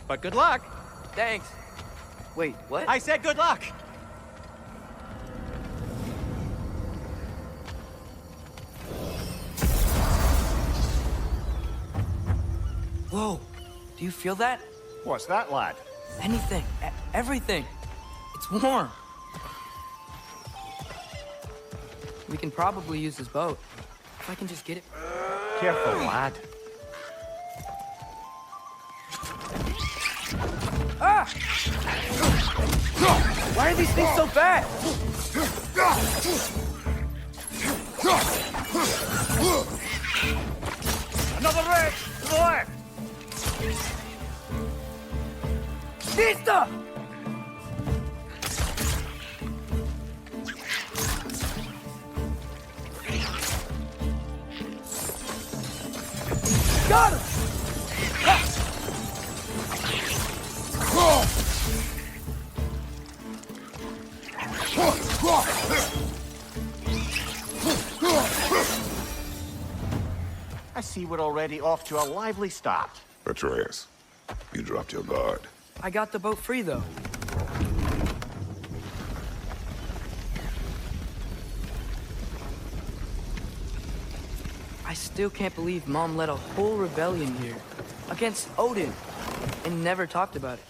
But good luck. Thanks. Wait, what? I said good luck. Whoa, do you feel that? What's that, lad? Anything, everything. It's warm. We can probably use this boat. If I can just get it. Careful, lad. Ah! Why are these things so fast? Another wreck! To the left! Vista! Got him! I see we're already off to a lively start. Atreus, you dropped your guard. I got the boat free, though. I still can't believe Mom led a whole rebellion here. Against Odin. And never talked about it.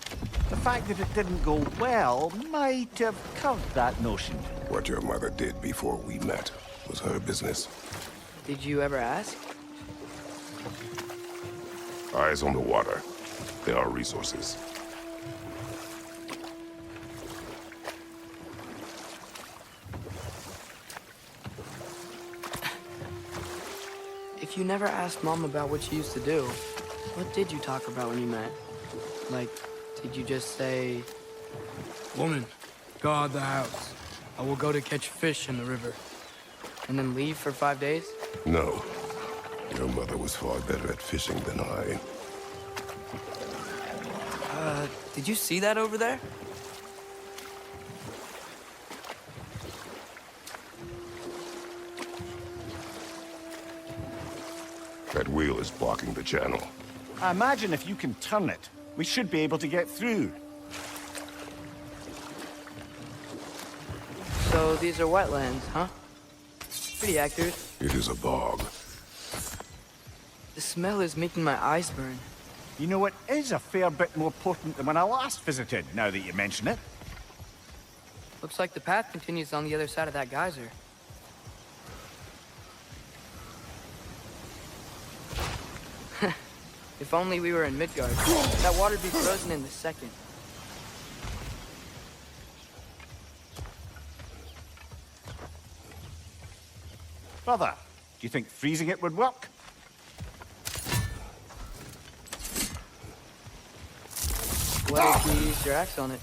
The fact that it didn't go well might have curved that notion. What your mother did before we met was her business. Did you ever ask? Eyes on the water. There are resources. If you never asked Mom about what she used to do, what did you talk about when you met? Like, did you just say... Woman, guard the house. I will go to catch fish in the river. And then leave for 5 days? No. Your mother was far better at fishing than I. Did you see that over there? That wheel is blocking the channel. I imagine if you can turn it, we should be able to get through. So these are wetlands, huh? Pretty accurate. It is a bog. The smell is making my eyes burn. You know, it is a fair bit more potent than when I last visited, now that you mention it. Looks like the path continues on the other side of that geyser. If only we were in Midgard. That water'd be frozen in a second. Brother, do you think freezing it would work? What if you used your axe on it?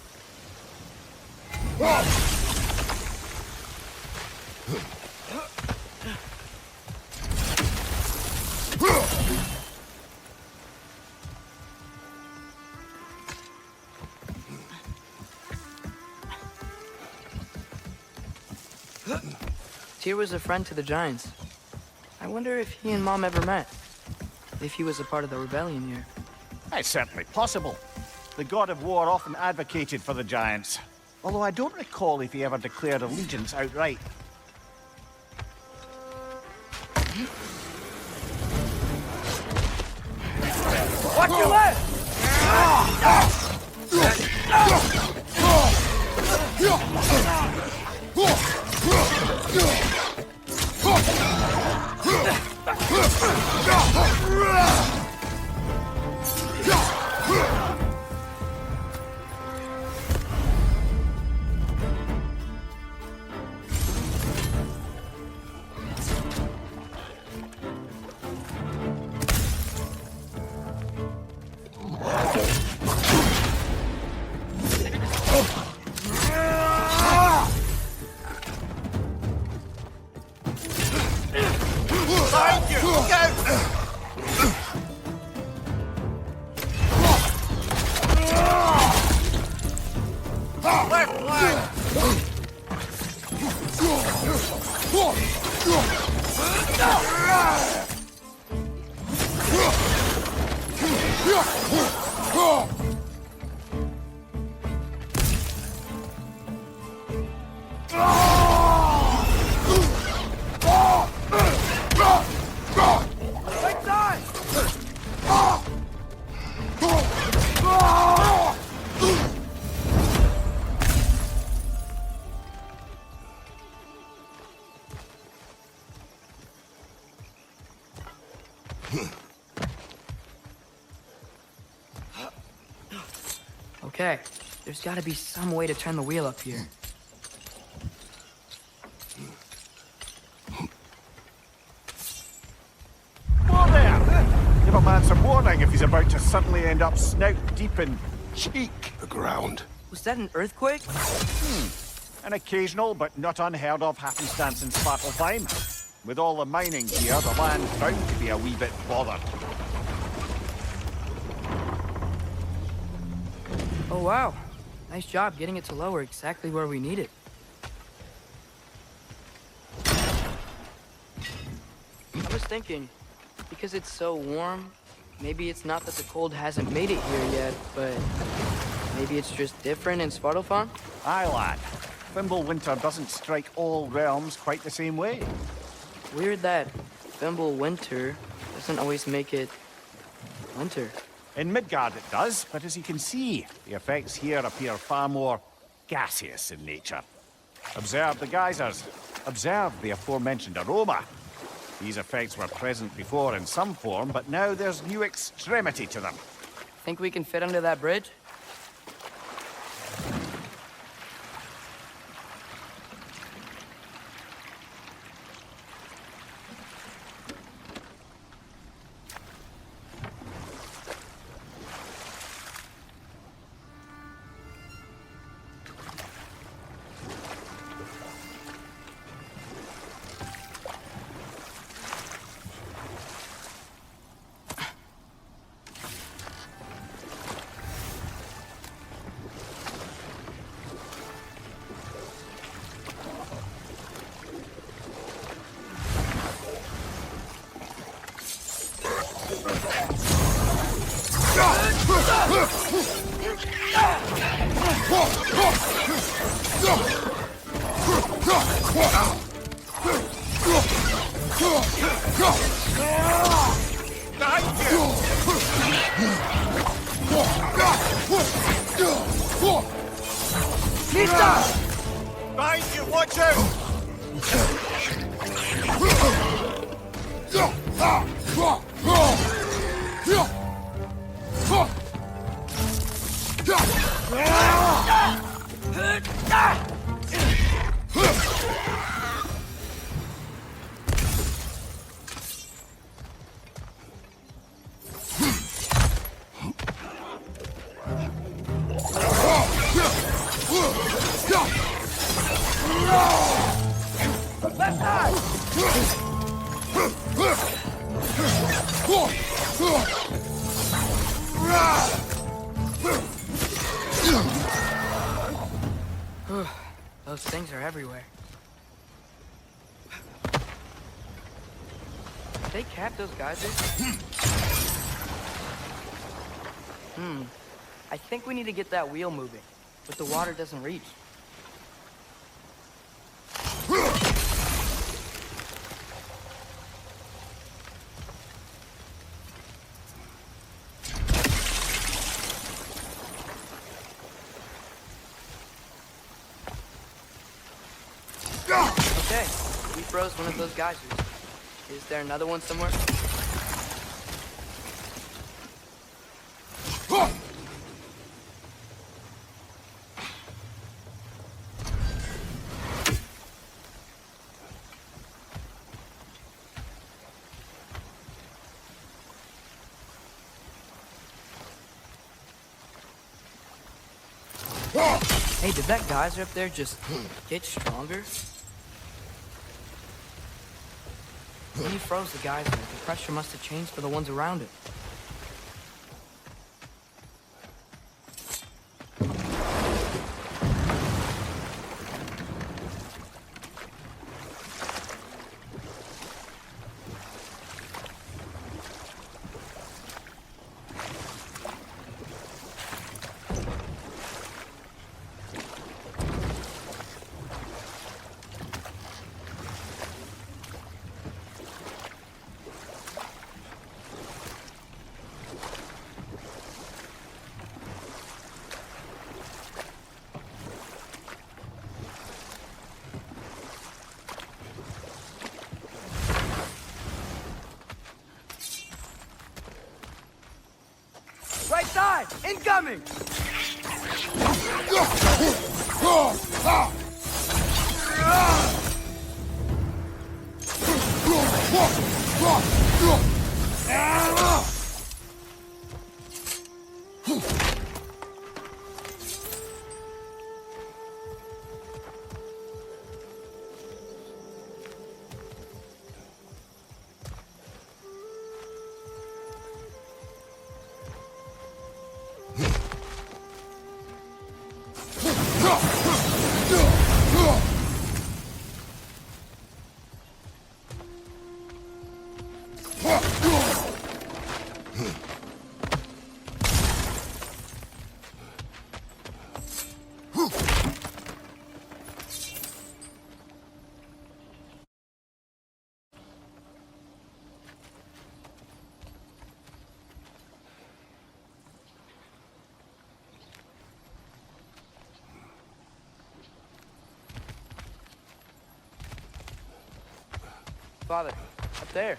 Tyr was a friend to the Giants. I wonder if he and Mom ever met. If he was a part of the rebellion here. It's certainly possible. The god of war often advocated for the Giants. Although I don't recall if he ever declared allegiance outright. Watch your left! Okay, there's gotta be some way to turn the wheel up here. Whoa there! Give a man some warning if he's about to suddenly end up snout deep in cheek. The ground. Was that an earthquake? An occasional but not unheard of happenstance in Svartalfheim. With all the mining here, the land's bound to be a wee bit bothered. Oh wow, nice job getting it to lower exactly where we need it. I was thinking, because it's so warm, maybe it's not that the cold hasn't made it here yet, but maybe it's just different in Svartalfheim? Aye, lad. Winter doesn't strike all realms quite the same way. Weird that winter doesn't always make it winter. In Midgard it does, but as you can see, the effects here appear far more gaseous in nature. Observe the geysers. Observe the aforementioned aroma. These effects were present before in some form, but now there's new extremity to them. Think we can fit under that bridge? Behind you, watch out! Those things are everywhere. Did they cap those geysers? I think we need to get that wheel moving, but the water doesn't reach. Okay, we froze one of those geysers. Is there another one somewhere? Hey, did that geyser up there just get stronger? When you froze the geyser, the pressure must have changed for the ones around it. Right side! Incoming! Father, up there.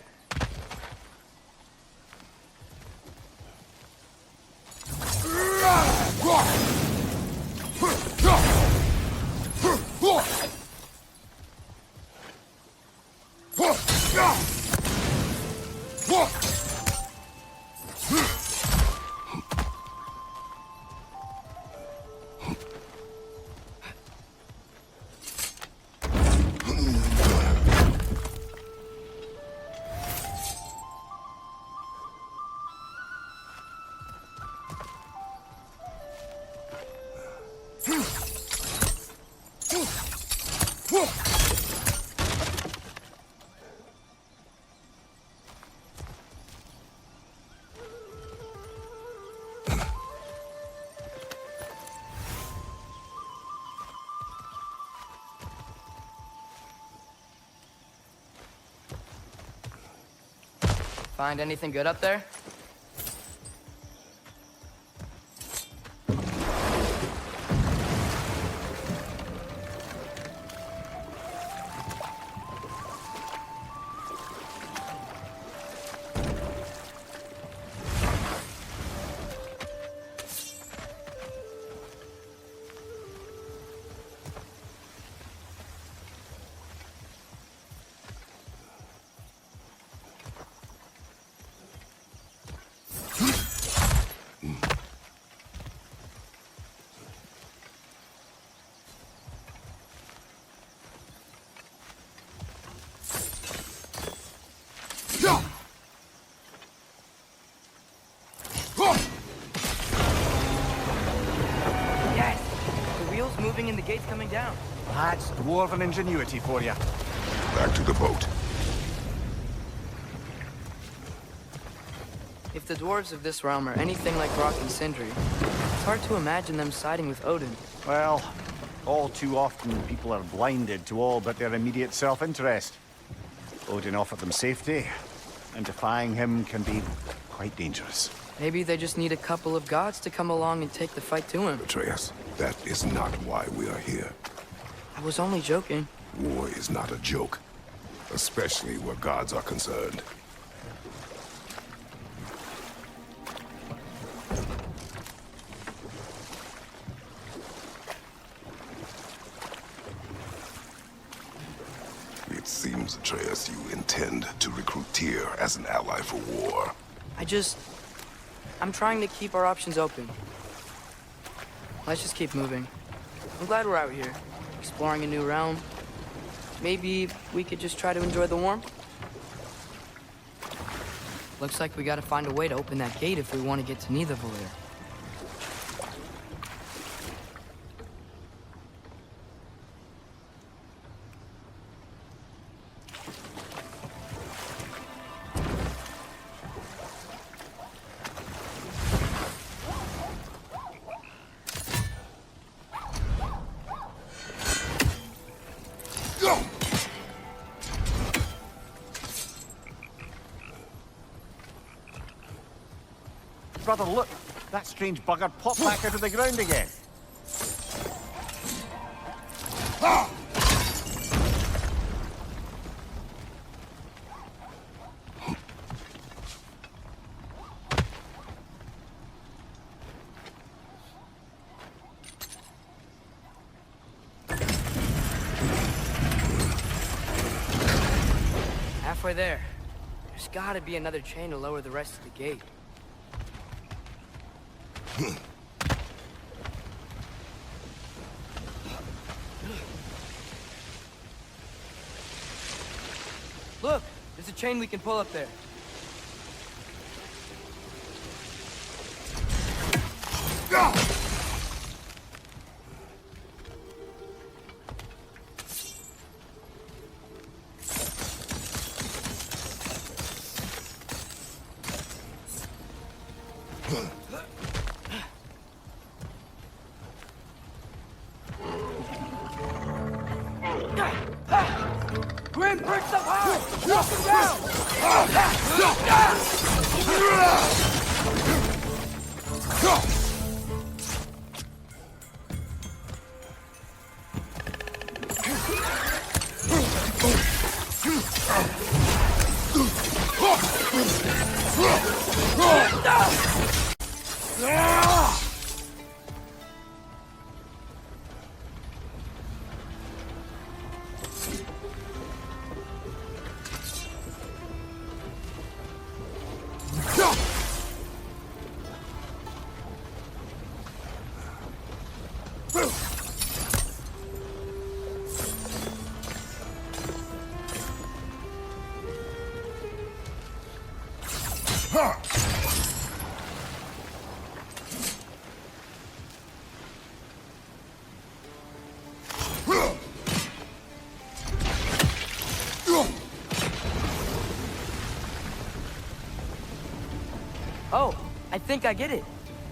Find anything good up there? Yes! The wheel's moving and the gate's coming down. That's dwarven ingenuity for you. Back to the boat. If the dwarves of this realm are anything like Rock and Sindri, it's hard to imagine them siding with Odin. Well, all too often people are blinded to all but their immediate self-interest. Odin offered them safety, and defying him can be quite dangerous. Maybe they just need a couple of gods to come along and take the fight to him. Atreus, that is not why we are here. I was only joking. War is not a joke, especially where gods are concerned. It seems, Atreus, you intend to recruit Tyr as an ally for war. I'm trying to keep our options open. Let's just keep moving. I'm glad we're out here, exploring a new realm. Maybe we could just try to enjoy the warmth? Looks like we gotta find a way to open that gate if we want to get to Nidavellir. Brother, look! That strange bugger popped back out of the ground again. halfway there. There's gotta be another chain to lower the rest of the gate. Look, there's a chain we can pull up there. Grim, bricks up high! Knock him Oh, I think I get it.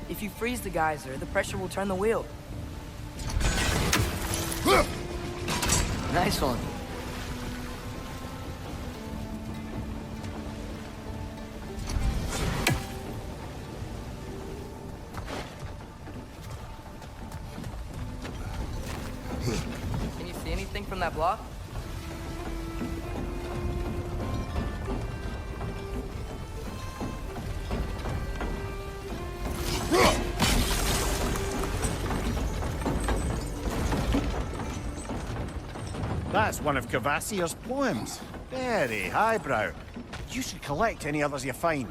If you freeze the geyser, the pressure will turn the wheel. Nice one. Can you see anything from that block? That's one of Cavassier's poems. Very highbrow. You should collect any others you find.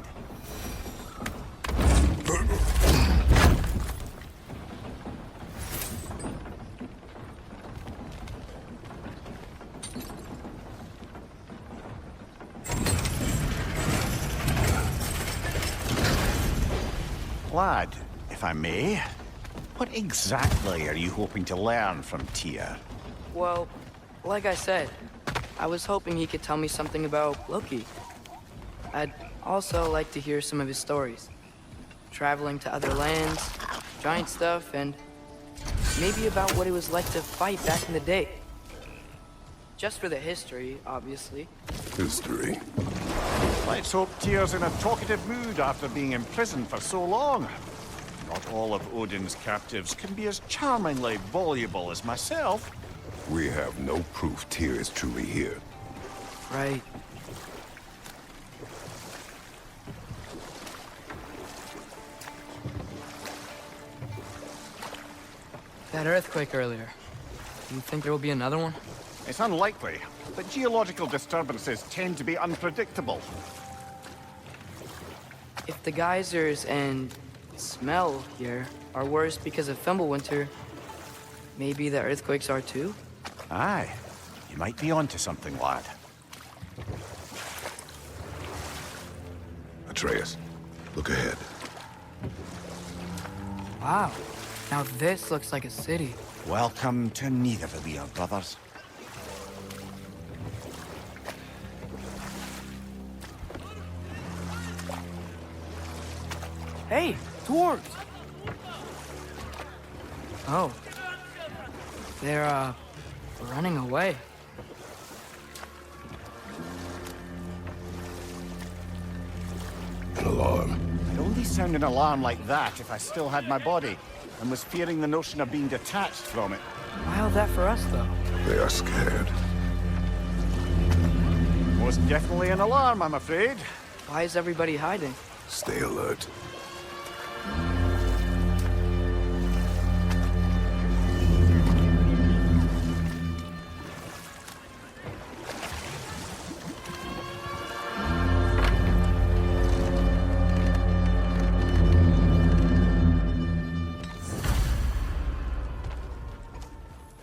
Lad, if I may, what exactly are you hoping to learn from Tyr? Well, like I said, I was hoping he could tell me something about Loki. I'd also like to hear some of his stories. Traveling to other lands, giant stuff, and maybe about what it was like to fight back in the day. Just for the history, obviously. History. Let's hope Tyr's in a talkative mood after being imprisoned for so long. Not all of Odin's captives can be as charmingly voluble as myself. We have no proof Tyr is truly here. Right. That earthquake earlier. Do you think there will be another one? It's unlikely, but geological disturbances tend to be unpredictable. If the geysers and smell here are worse because of Fimbulwinter, maybe the earthquakes are too? Aye, you might be onto something, lad. Atreus, look ahead. Wow. Now this looks like a city. Welcome to Nidavellir, brothers. Hey, dwarves! Oh. They're, running away. An alarm. I'd only sound an alarm like that if I still had my body, and was fearing the notion of being detached from it. Wild that for us, though. They are scared. Most definitely an alarm, I'm afraid. Why is everybody hiding? Stay alert.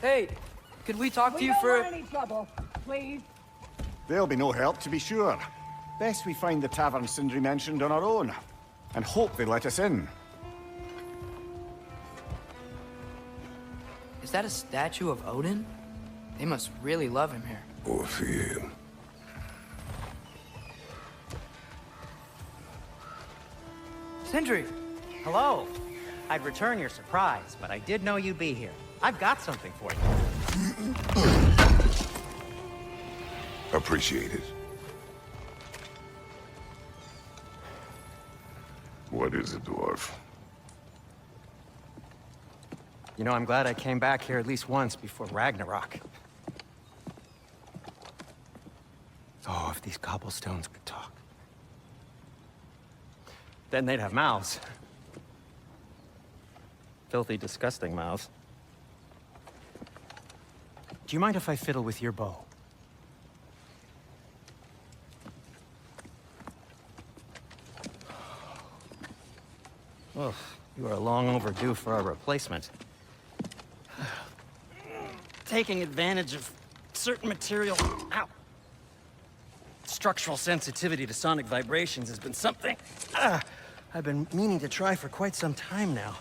Hey, could we talk to you for... We don't want any trouble, please. There'll be no help, to be sure. Best we find the tavern Sindri mentioned on our own, and hope they let us in. Is that a statue of Odin? They must really love him here. Or fear him. Sindri! Hello. I'd return your surprise, but I did know you'd be here. I've got something for you. Appreciate it. What is it, dwarf? You know, I'm glad I came back here at least once before Ragnarok. Oh, if these cobblestones could talk. Then they'd have mouths. Filthy, disgusting mouths. Do you mind if I fiddle with your bow? Oh, you are long overdue for a replacement. Taking advantage of certain material... Ow! Structural sensitivity to sonic vibrations has been something I've been meaning to try for quite some time now.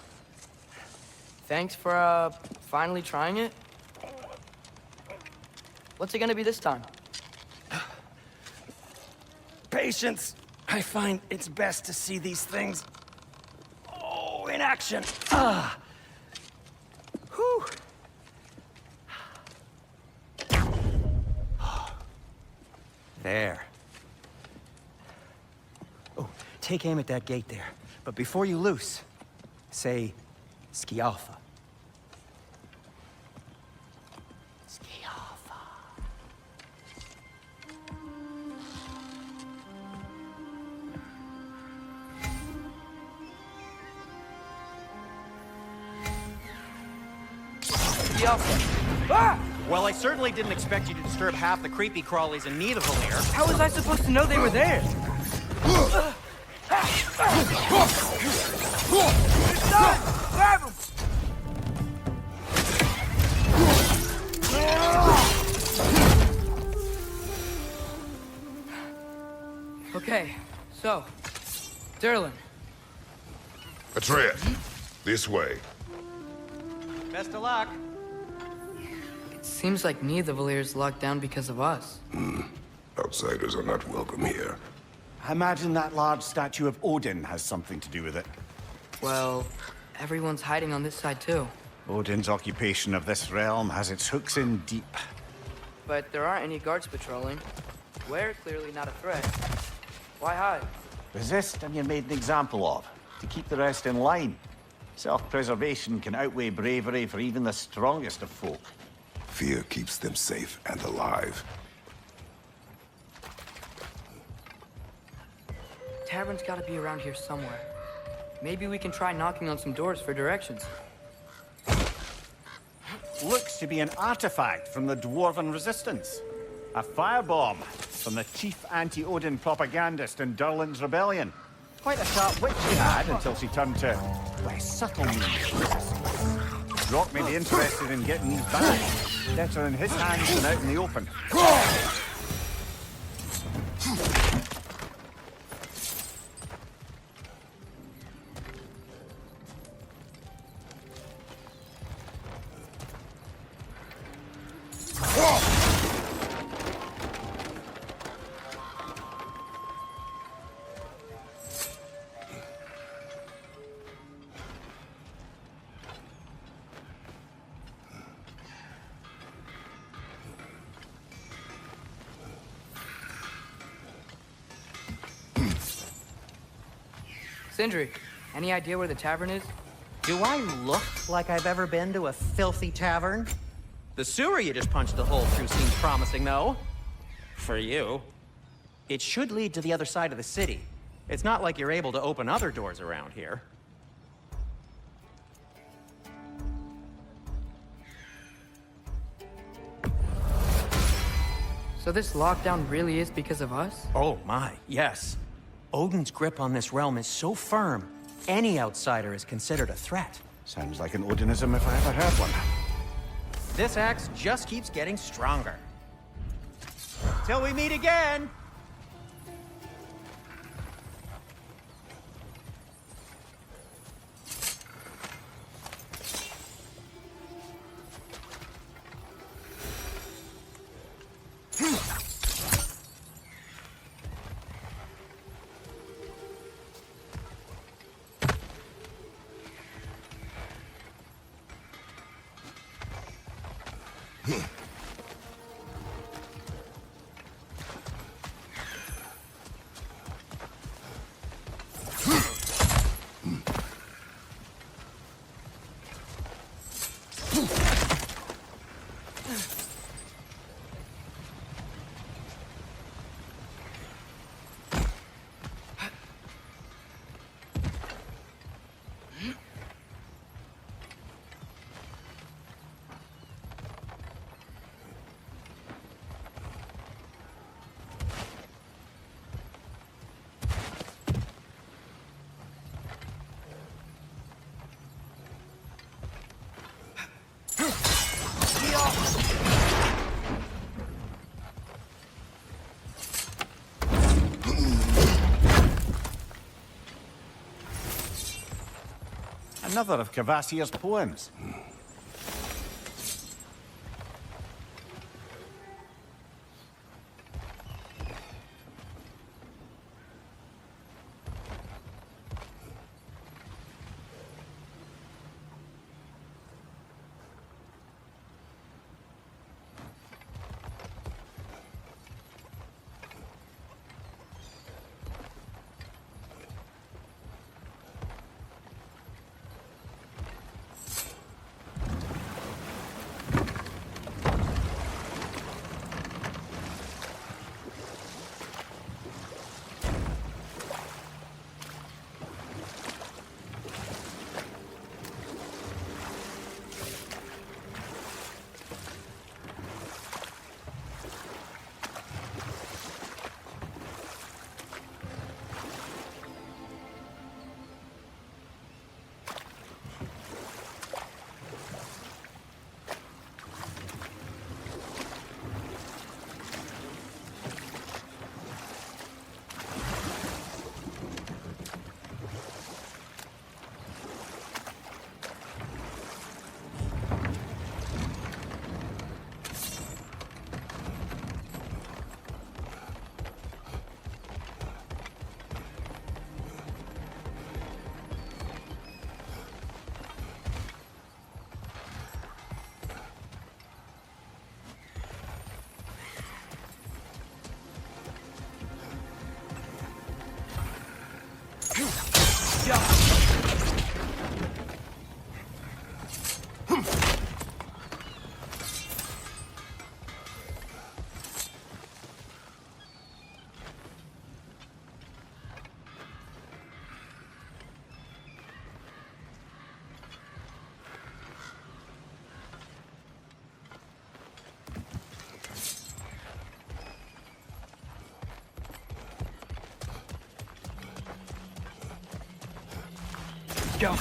Thanks for, finally trying it. What's it gonna be this time? Patience. I find it's best to see these things... Oh, in action. Whew. There. Oh, take aim at that gate there. But before you loose, say, Skialfa. Skialfa. Ah! Well, I certainly didn't expect you to disturb half the creepy crawlies in Nidavellir. How was I supposed to know they were there? Grab him! Okay, so, Derlin. Atreus, this way. Best of luck. Seems like Nidavellir's locked down because of us. Outsiders are not welcome here. I imagine that large statue of Odin has something to do with it. Well, everyone's hiding on this side too. Odin's occupation of this realm has its hooks in deep. But there aren't any guards patrolling. We're clearly not a threat. Why hide? Resist and you're made an example of, to keep the rest in line. Self-preservation can outweigh bravery for even the strongest of folk. Fear keeps them safe and alive. Tavern's gotta be around here somewhere. Maybe we can try knocking on some doors for directions. Looks to be an artifact from the Dwarven Resistance. A firebomb from the chief anti-Odin propagandist in Durlin's rebellion. Quite a sharp witch she had until she turned to less subtle means. Rock may be interested in getting these back. Better in his hands than out in the open. Sindri, any idea where the tavern is? Do I look like I've ever been to a filthy tavern? The sewer you just punched a hole through seems promising, though. For you. It should lead to the other side of the city. It's not like you're able to open other doors around here. So this lockdown really is because of us? Oh my, yes. Odin's grip on this realm is so firm, any outsider is considered a threat. Sounds like an Odinism if I ever heard one. This axe just keeps getting stronger. Till we meet again! Another of Kvasir's poems. Go.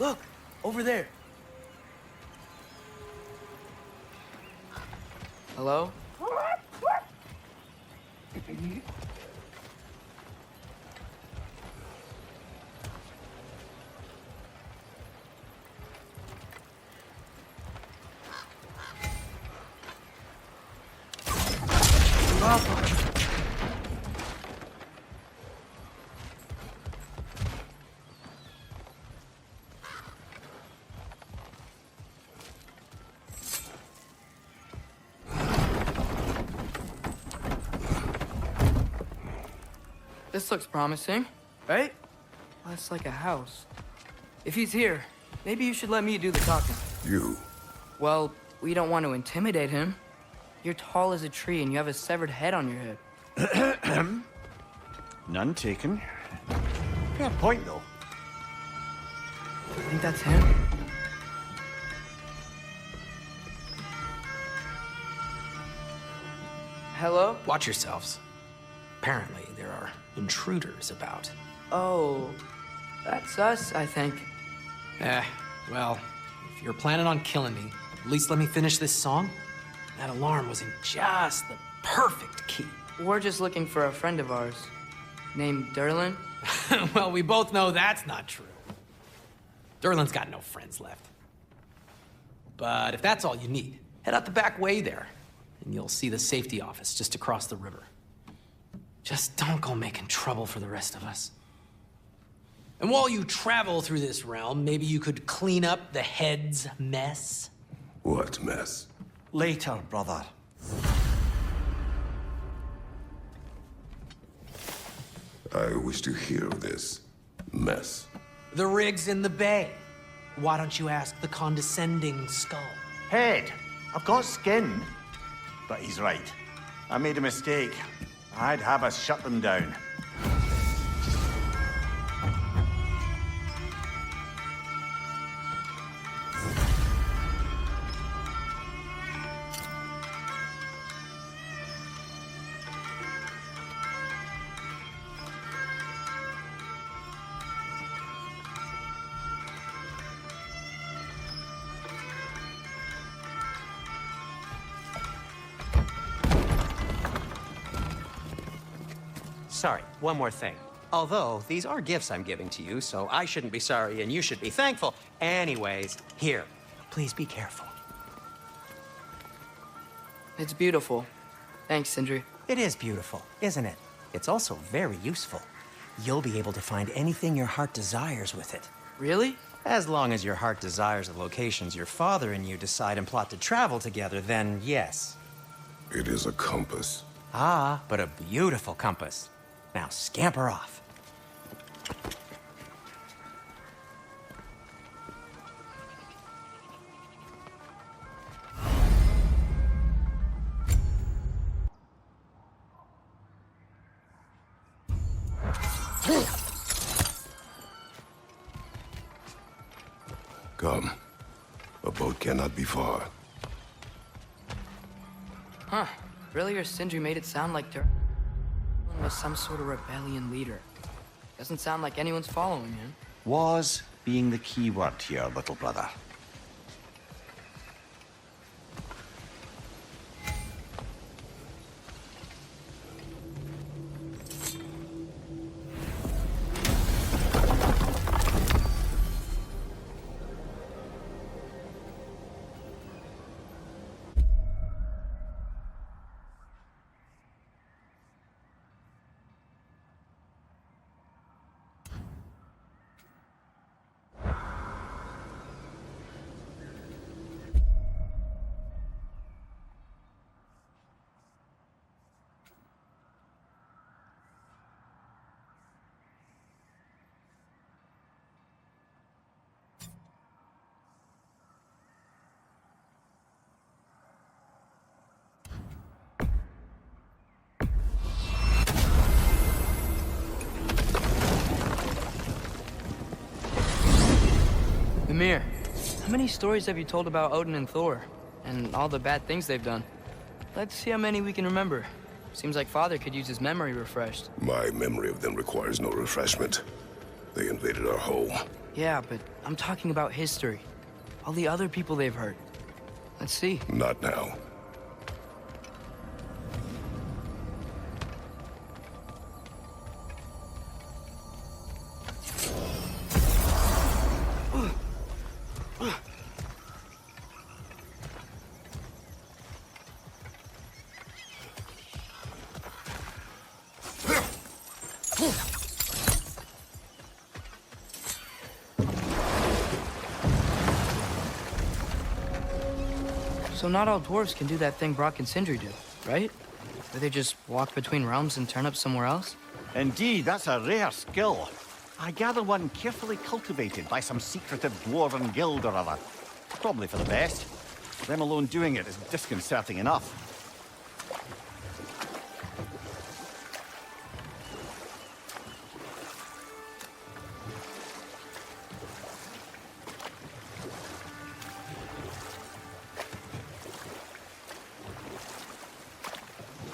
Look, over there. Hello? This looks promising, right? Well, it's like a house. If he's here, maybe you should let me do the talking. You. Well, we don't want to intimidate him. You're tall as a tree and you have a severed head on your head. None taken. Fair point, though. I think that's him. Hello? Watch yourselves. Apparently, there are intruders about. Oh, that's us, I think. Well, if you're planning on killing me, at least let me finish this song. That alarm was in just the perfect key. We're just looking for a friend of ours named Derlin. Well, we both know that's not true. Derlin's got no friends left. But if that's all you need, head out the back way there, and you'll see the safety office just across the river. Just don't go making trouble for the rest of us. And while you travel through this realm, maybe you could clean up the head's mess? What mess? Later, brother. I wish to hear of this mess. The rig's in the bay. Why don't you ask the condescending skull? Head, I've got skin. But he's right. I made a mistake. I'd have us shut them down. Sorry, one more thing. Although, these are gifts I'm giving to you, so I shouldn't be sorry and you should be thankful. Anyways, here, please be careful. It's beautiful. Thanks, Sindri. It is beautiful, isn't it? It's also very useful. You'll be able to find anything your heart desires with it. Really? As long as your heart desires the locations your father and you decide and plot to travel together, then yes. It is a compass. Ah, but a beautiful compass. Now scamper off. Come. A boat cannot be far. Huh. Earlier, Sindri made it sound like Derlin was some sort of rebellion leader. Doesn't sound like anyone's following him. Was being the key word here, little brother. Ymir, how many stories have you told about Odin and Thor? And all the bad things they've done? Let's see how many we can remember. Seems like Father could use his memory refreshed. My memory of them requires no refreshment. They invaded our home. Yeah, but I'm talking about history. All the other people they've hurt. Let's see. Not now. So not all dwarves can do that thing Brock and Sindri do, right? Where they just walk between realms and turn up somewhere else? Indeed, that's a rare skill. I gather one carefully cultivated by some secretive dwarven guild or other. Probably for the best. Them alone doing it is disconcerting enough.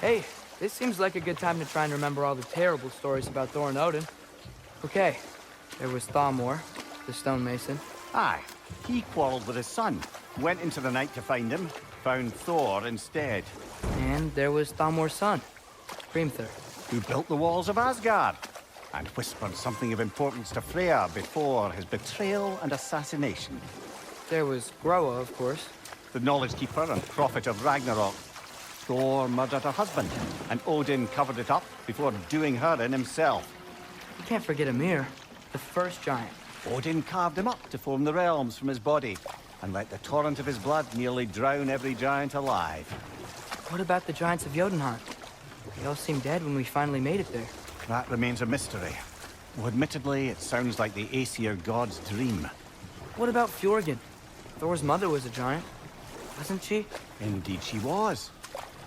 Hey, this seems like a good time to try and remember all the terrible stories about Thor and Odin. Okay, there was Thamor, the stonemason. Aye, he quarreled with his son, went into the night to find him, found Thor instead. And there was Thamor's son, Hrimthur. Who built the walls of Asgard, and whispered something of importance to Freya before his betrayal and assassination. There was Groa, of course. The knowledge keeper and prophet of Ragnarok. Thor murdered her husband, and Odin covered it up before doing her in himself. You can't forget Ymir, the first giant. Odin carved him up to form the realms from his body, and let the torrent of his blood nearly drown every giant alive. What about the giants of Jotunheim? They all seemed dead when we finally made it there. That remains a mystery. Though admittedly, it sounds like the Aesir god's dream. What about Fjorgyn? Thor's mother was a giant, wasn't she? Indeed she was.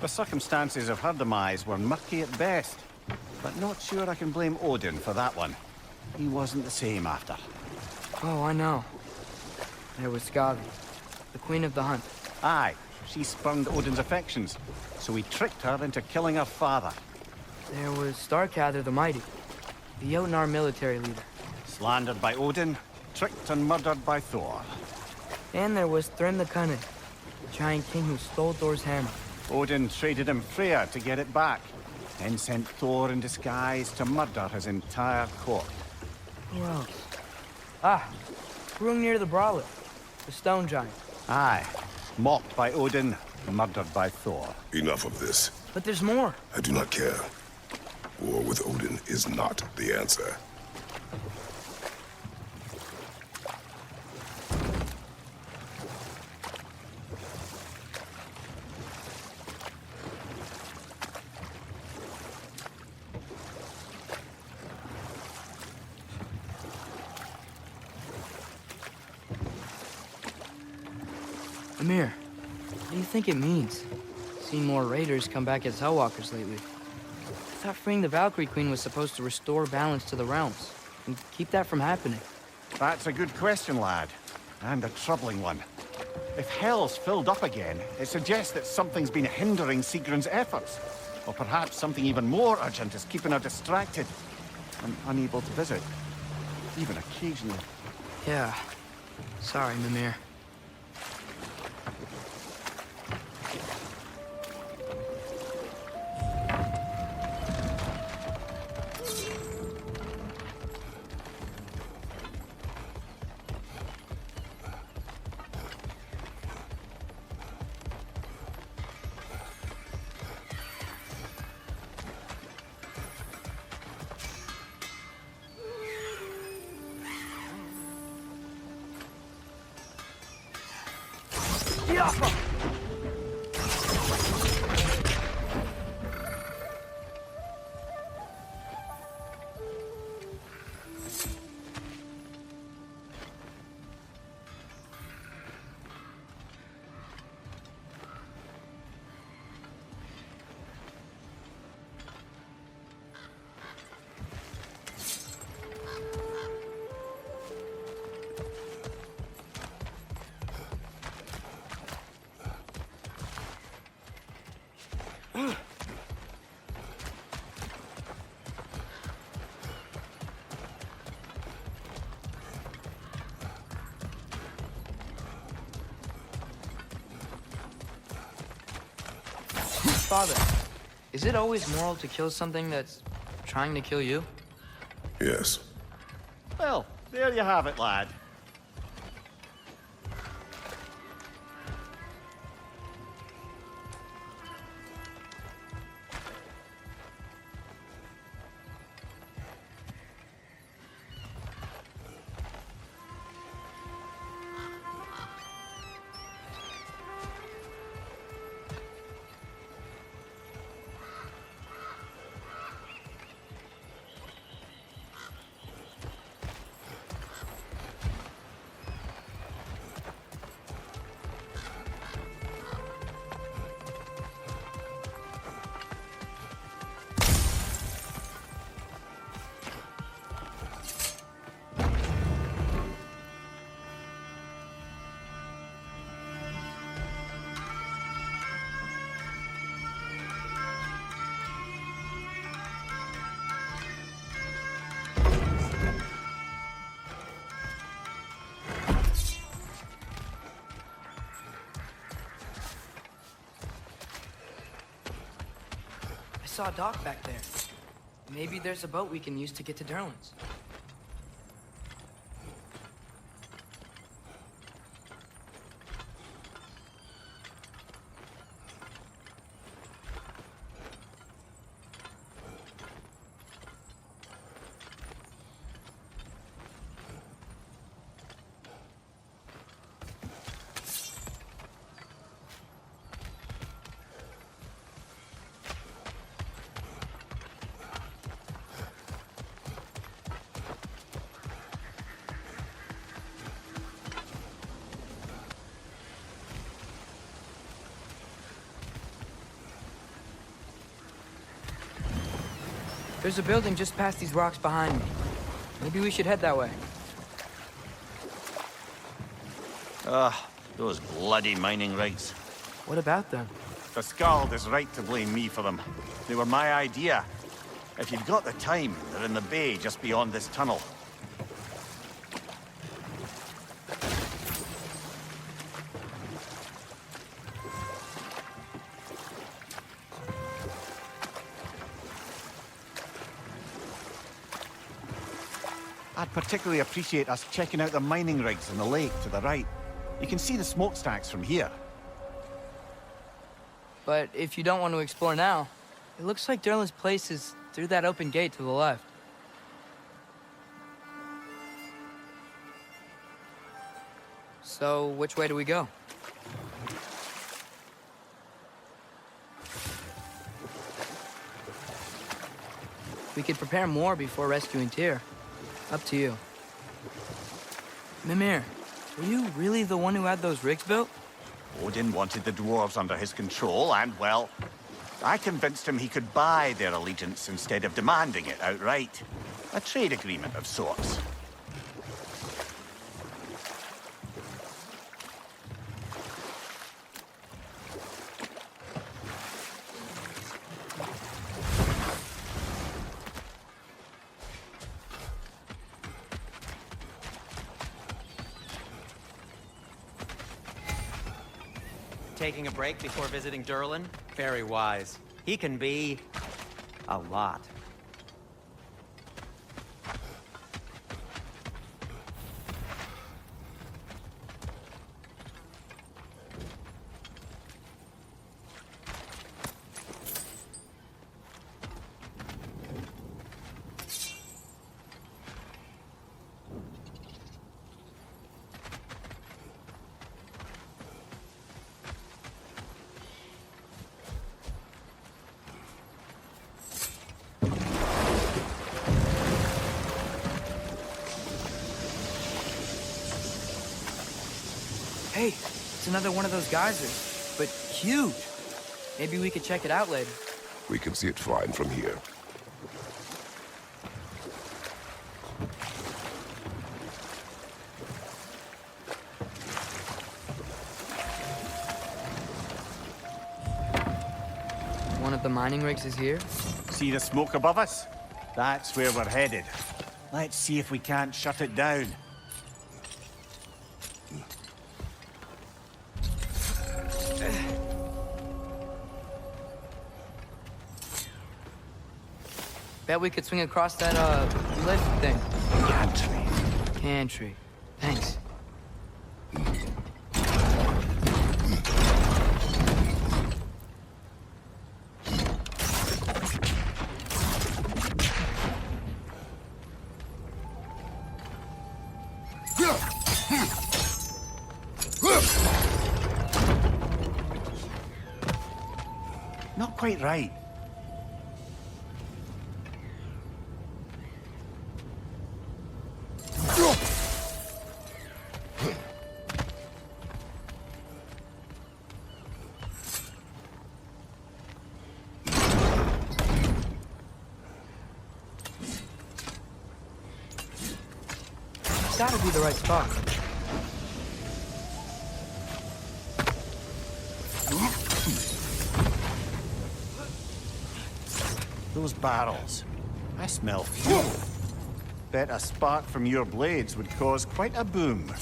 The circumstances of her demise were murky at best, but not sure I can blame Odin for that one. He wasn't the same after. Oh, I know. There was Skavi, the queen of the hunt. Aye, she spurned Odin's affections, so he tricked her into killing her father. There was Starkather the Mighty, the Jotnar military leader. Slandered by Odin, tricked and murdered by Thor. And there was Thrym the Cunning, the giant king who stole Thor's hammer. Odin traded him Freya to get it back, then sent Thor in disguise to murder his entire court. Who else? Ah, Hrungnir the Brawler, the stone giant. Aye, mocked by Odin, murdered by Thor. Enough of this. But there's more. I do not care. War with Odin is not the answer. Ymir, what do you think it means? Seen more raiders come back as Hellwalkers lately. I thought freeing the Valkyrie Queen was supposed to restore balance to the realms, and keep that from happening. That's a good question, lad. And a troubling one. If Hell's filled up again, it suggests that something's been hindering Sigrun's efforts. Or perhaps something even more urgent is keeping her distracted and unable to visit. Even occasionally. Yeah. Sorry, Mimir. Father, is it always moral to kill something that's trying to kill you? Yes. Well, there you have it, lad. saw a dock back there. Maybe there's a boat we can use to get to Derlin's. There's a building just past these rocks behind me. Maybe we should head that way. Those bloody mining rigs. What about them? The Skald is right to blame me for them. They were my idea. If you've got the time, they're in the bay just beyond this tunnel. I'd particularly appreciate us checking out the mining rigs in the lake to the right. You can see the smokestacks from here. But if you don't want to explore now, it looks like Derlin's place is through that open gate to the left. So, which way do we go? We could prepare more before rescuing Tyr. Up to you. Mimir, were you really the one who had those rigs built? Odin wanted the dwarves under his control, and, well, I convinced him he could buy their allegiance instead of demanding it outright. A trade agreement of sorts. Taking a break before visiting Derlin? Very wise. He can be... a lot. Hey, it's another one of those geysers, but huge. Maybe we could check it out later. We can see it fine from here. One of the mining rigs is here. See the smoke above us? That's where we're headed. Let's see if we can't shut it down. Bet we could swing across that, lift thing. Gantry. Gantry. Thanks. Not quite right. It's gotta be the right spot. Those barrels. I smell fuel. Bet a spark from your blades would cause quite a boom.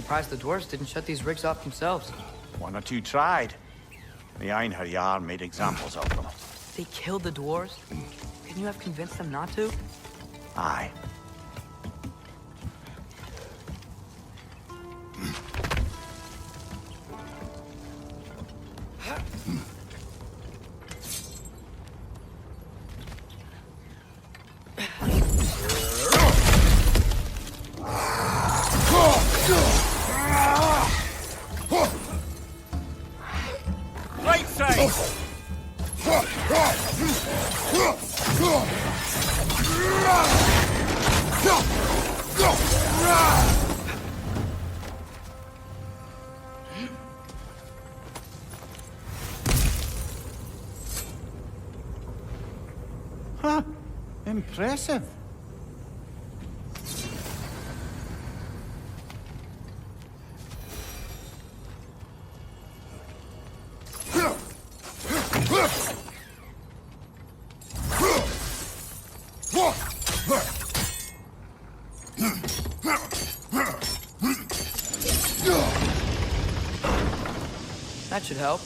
surprised the dwarves didn't shut these rigs off themselves. One or two tried. The Einherjar made examples of them. They killed the dwarves? Couldn't you have convinced them not to? Aye. Right side! Huh. Impressive. That should help.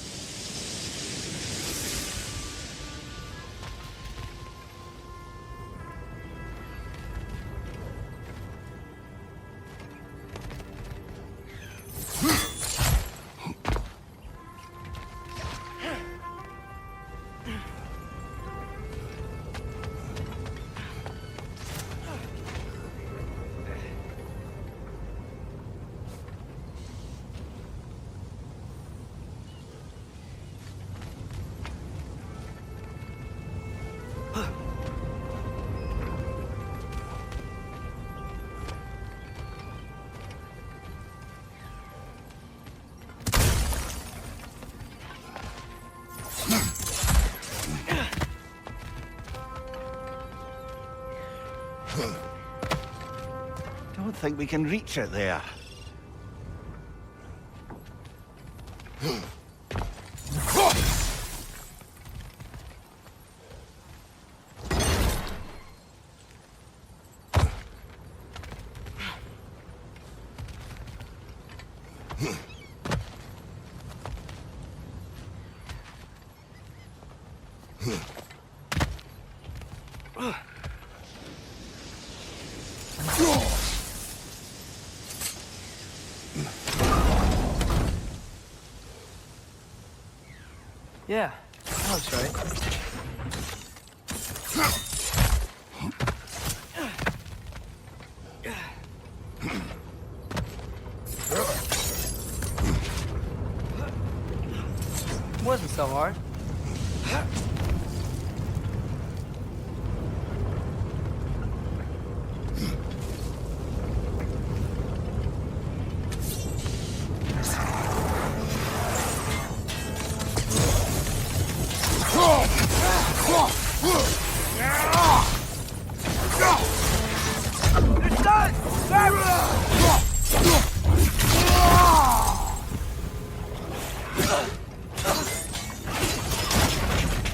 Don't think we can reach it there. Yeah, that looks right. Wasn't so hard.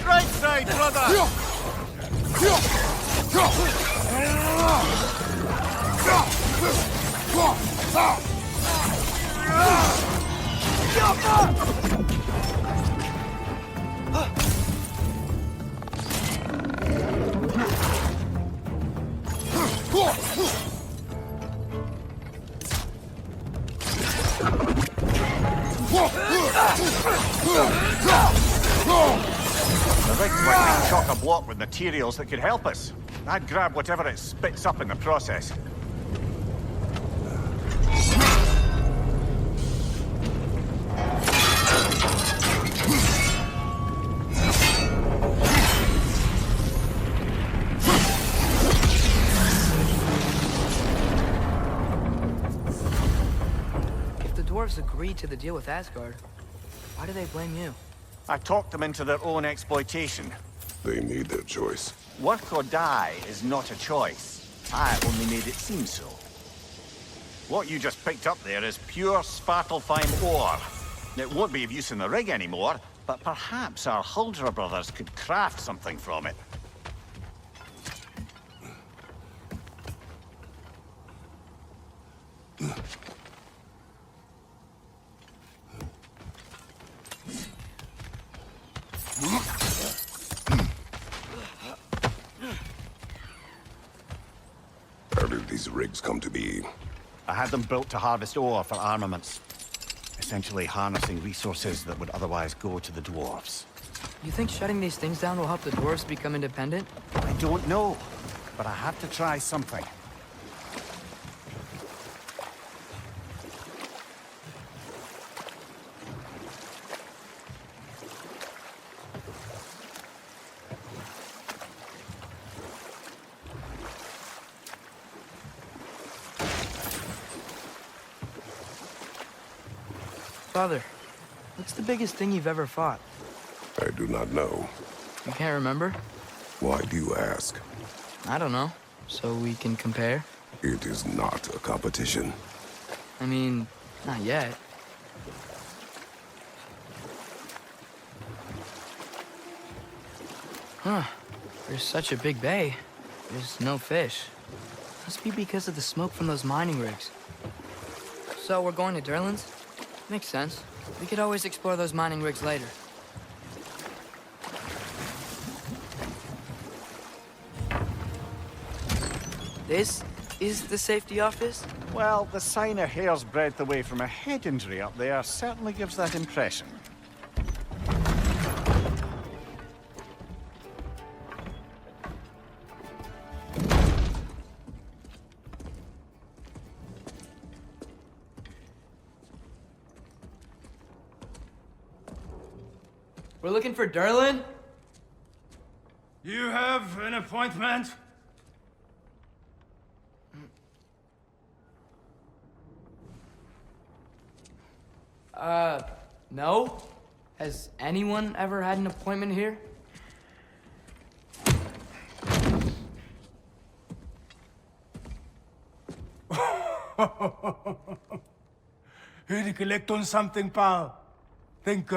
Right side, brother! The rig's like to chock a block with materials that could help us. I'd grab whatever it spits up in the process. If the dwarves agreed to the deal with Asgard, why do they blame you? I talked them into their own exploitation. They made their choice. Work or die is not a choice. I only made it seem so. What you just picked up there is pure Svartalfheim ore. It won't be of use in the rig anymore, but perhaps our Huldra brothers could craft something from it. did these rigs come to be? I had them built to harvest ore for armaments. Essentially harnessing resources that would otherwise go to the dwarves. You think shutting these things down will help the dwarves become independent? I don't know, but I have to try something. Father, what's the biggest thing you've ever fought? I do not know. You can't remember? Why do you ask? I don't know. So we can compare? It is not a competition. I mean, not yet. Huh. There's such a big bay. There's no fish. Must be because of the smoke from those mining rigs. So we're going to Durlin's? Makes sense. We could always explore those mining rigs later. This is the safety office? Well, the sign a hair's breadth away from a head injury up there certainly gives that impression. We're looking for Durlin? You have an appointment? No. Has anyone ever had an appointment here? Here to collect on something, pal? Think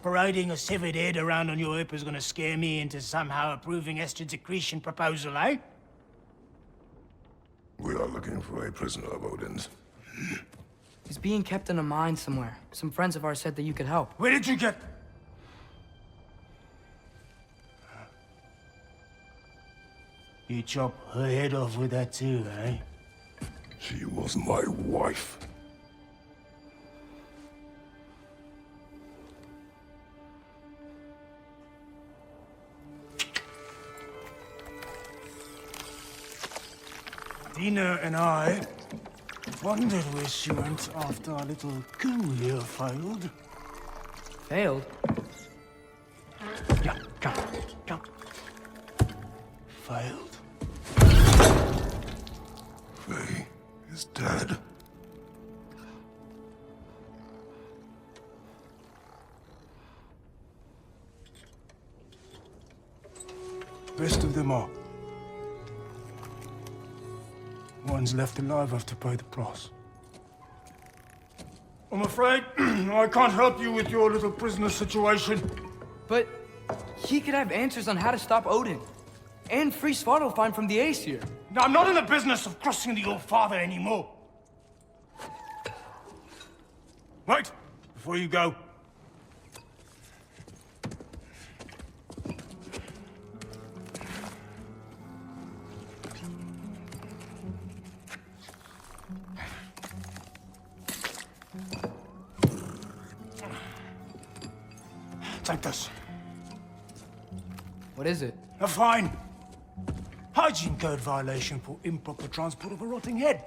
parading a severed head around on your hip is gonna scare me into somehow approving Esther's accretion proposal, eh? We are looking for a prisoner of Odin's. He's being kept in a mine somewhere. Some friends of ours said that you could help. Where did you get... You chop her head off with that too, eh? She was my wife. Dina and I wondered where she went after our little coup here failed. Failed? Yeah, come. Failed. Faye is dead. Rest of them are. One's left alive have to pay the price. I'm afraid I can't help you with your little prisoner situation. But he could have answers on how to stop Odin. And free Svartalfheim from the Aesir. Now, I'm not in the business of crossing the old father anymore. Right, before you go. Take this. What is it? A fine. Hygiene code violation for improper transport of a rotting head.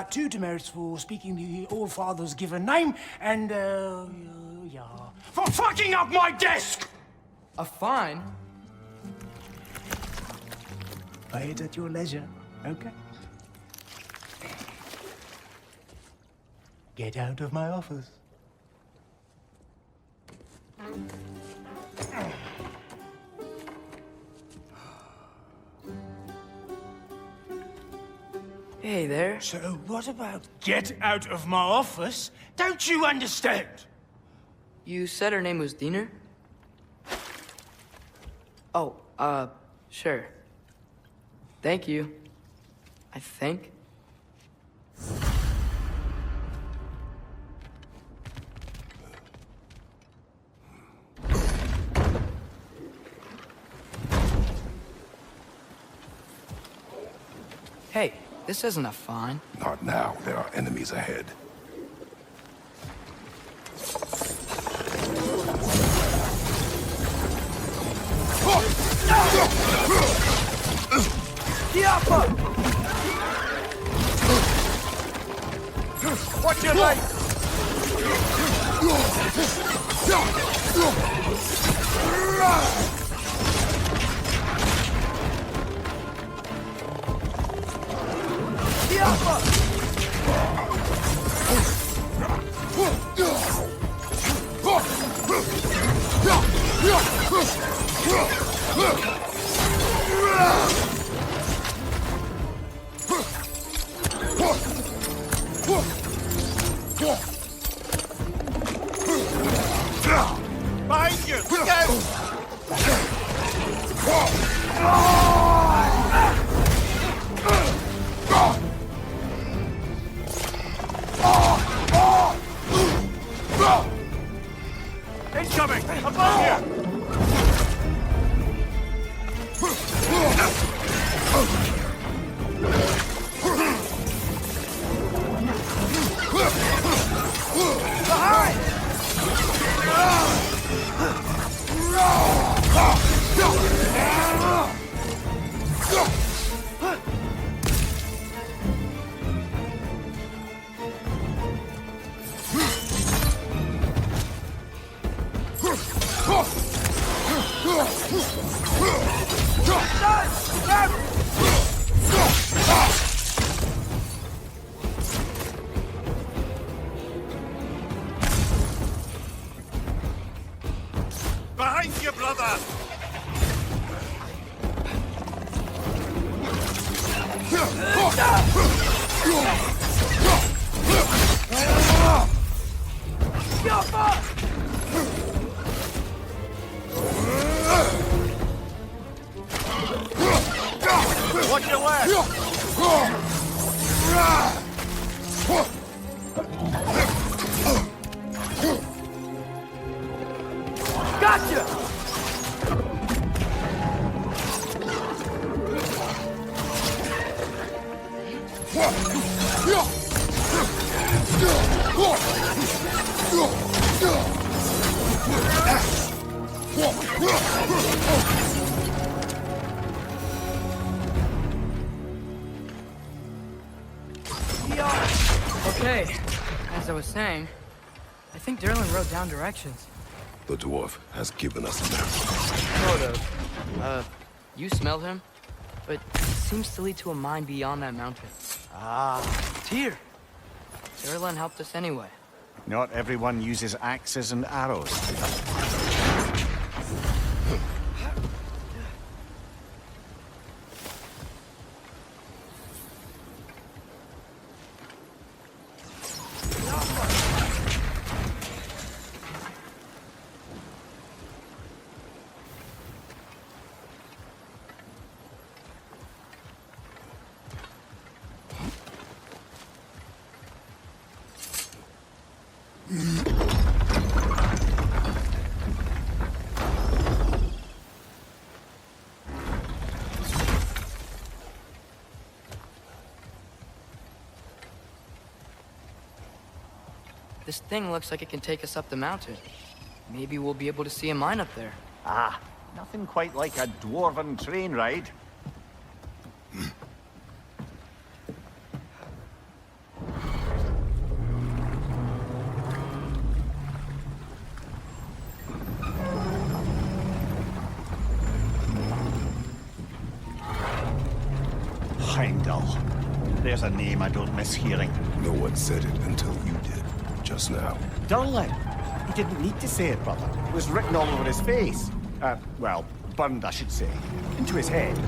2 demerits for speaking the All-Father's given name, and, yeah. For fucking up my desk! A fine? Pay it at your leisure, okay? Get out of my office. Hey there. So what about get out of my office? Don't you understand? You said her name was Diener? Oh, sure. Thank you. I think. Hey, This isn't a fine. Not now. There are enemies ahead. Watch your light! Behind you! Look out! Incoming! Above you! Behind you, brother! Watch your left! Gotcha! Okay, as I was saying, I think Derlin wrote down directions. The dwarf has given us a map. Sort of. You smelled him? But it seems to lead to a mine beyond that mountain. Ah, it's here. Derlin helped us anyway. Not everyone uses axes and arrows. This thing looks like it can take us up the mountain. Maybe we'll be able to see a mine up there. Ah, nothing quite like a dwarven train ride. Heimdall. There's a name I don't miss hearing. No one said it until you did, just now. Durlin. He didn't need to say it, brother. It was written all over his face. Well, burned, I should say. Into his head.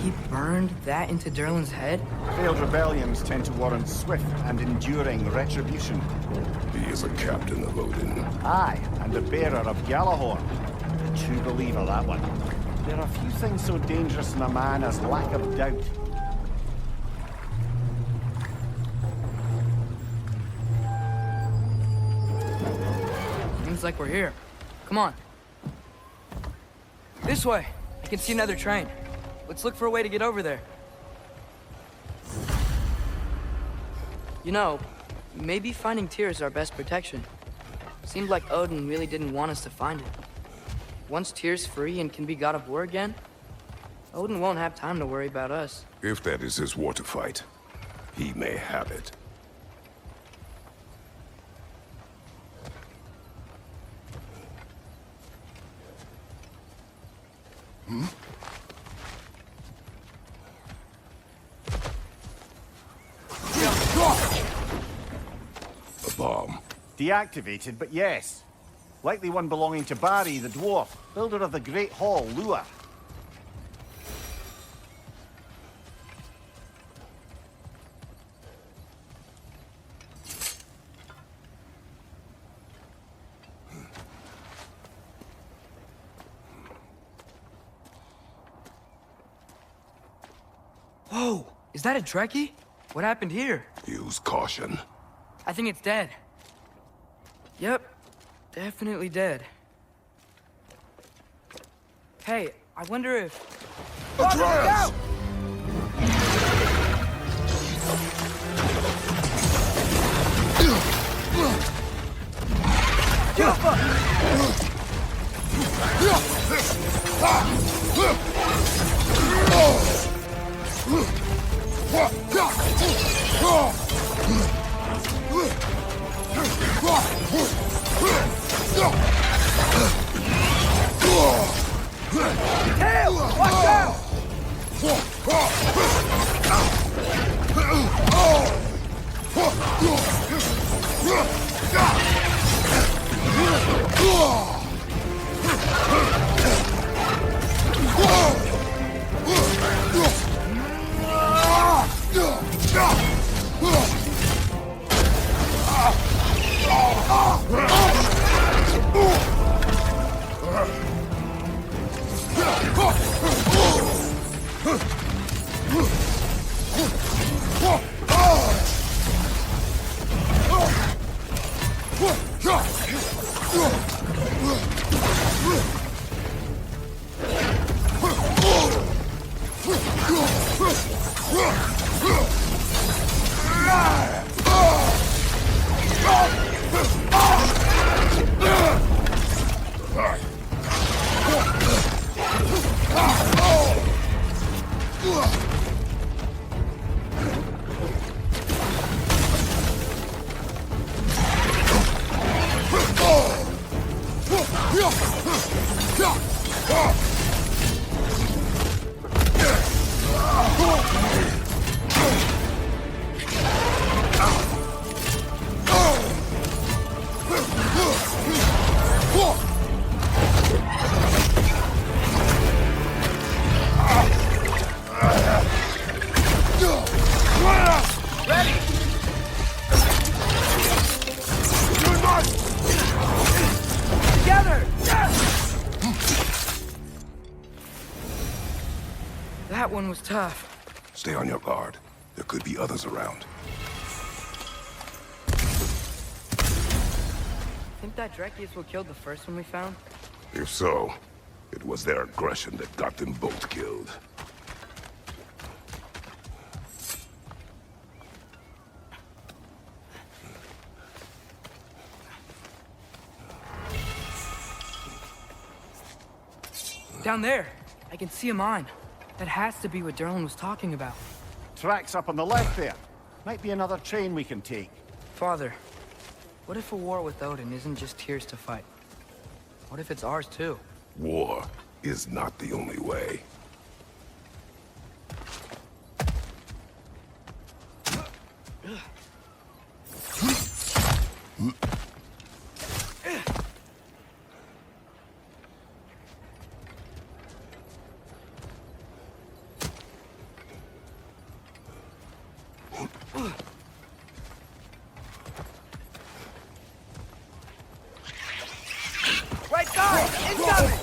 He burned that into Derlin's head? Failed rebellions tend to warrant swift and enduring retribution. He is a captain of Odin. Aye, and the bearer of Gjallarhorn. A true believer, that one. There are few things so dangerous in a man as lack of doubt. Seems like we're here. Come on. This way. I can see another train. Let's look for a way to get over there. You know, maybe finding Tyr is our best protection. Seemed like Odin really didn't want us to find it. Once Tyr's free and can be God of War again, Odin won't have time to worry about us. If that is his war to fight, he may have it. A bomb. Deactivated, but yes. Likely one belonging to Barry, the dwarf, builder of the Great Hall, Lua. Whoa! Is that a Trekkie? What happened here? Use caution. I think it's dead. Yep. Definitely dead. Hey, I wonder if... Atreus! Tail! Watch out! That one was tough. Stay on your guard. There could be others around. Think that Dreki is what killed the first one we found? If so, it was their aggression that got them both killed. Down there, I can see a mine. That has to be what Derlin was talking about. Tracks up on the left there. Might be another train we can take. Father, what if a war with Odin isn't just Tyr's to fight? What if it's ours too? War is not the only way. Right guard! Incoming!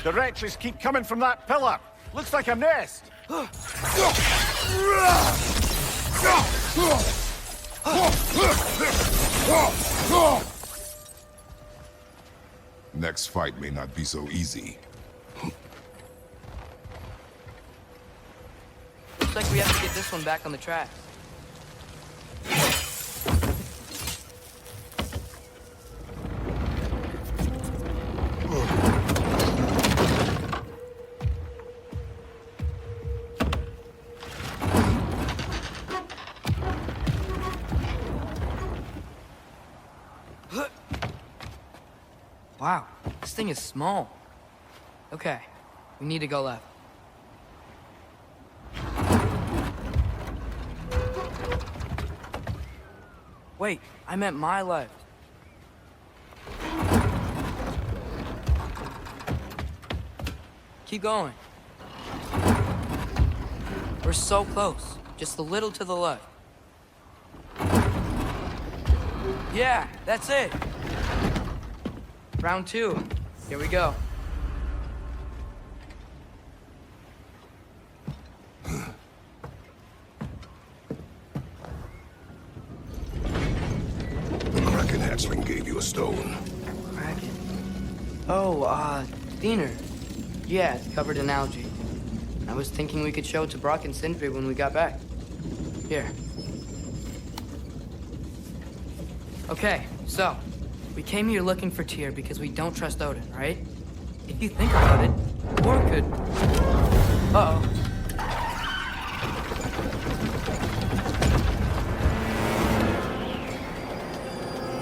The wretches keep coming from that pillar. Looks like a nest. Next fight may not be so easy. Looks like we have to get this one back on the track. Wow, this thing is small. Okay, we need to go left. Wait, I meant my left. Keep going. We're so close. Just a little to the left. Yeah, that's it. Round 2. Here we go. The Kraken hatchling gave you a stone. Kraken. Oh, Diener. Yeah, it's covered in algae. I was thinking we could show it to Brock and Sindri when we got back. Here. Okay, so, we came here looking for Tyr because we don't trust Odin, right? If you think about it, Thor could... Uh-oh.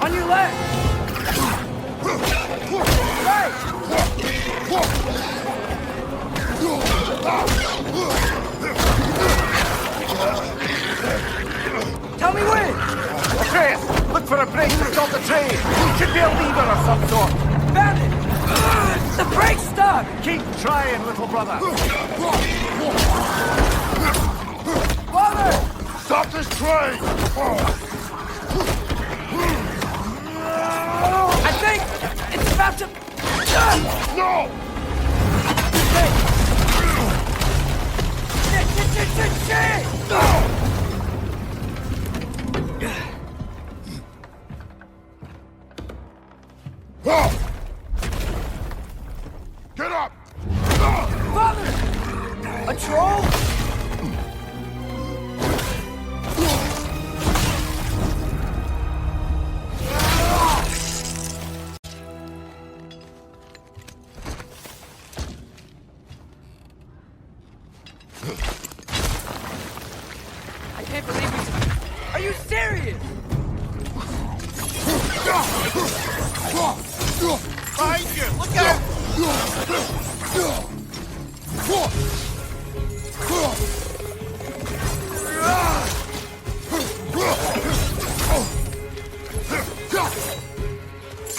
On your left! Right! Tell me when! Atreus, look for a brake to stop the train! Should be a lever of some sort! Found it! The brake's stuck! Keep trying, little brother! Father! Stop this train! I think it's about to... No! Shit! Get up! Father! A troll? I can't believe we... Are you serious? Behind you! Look out!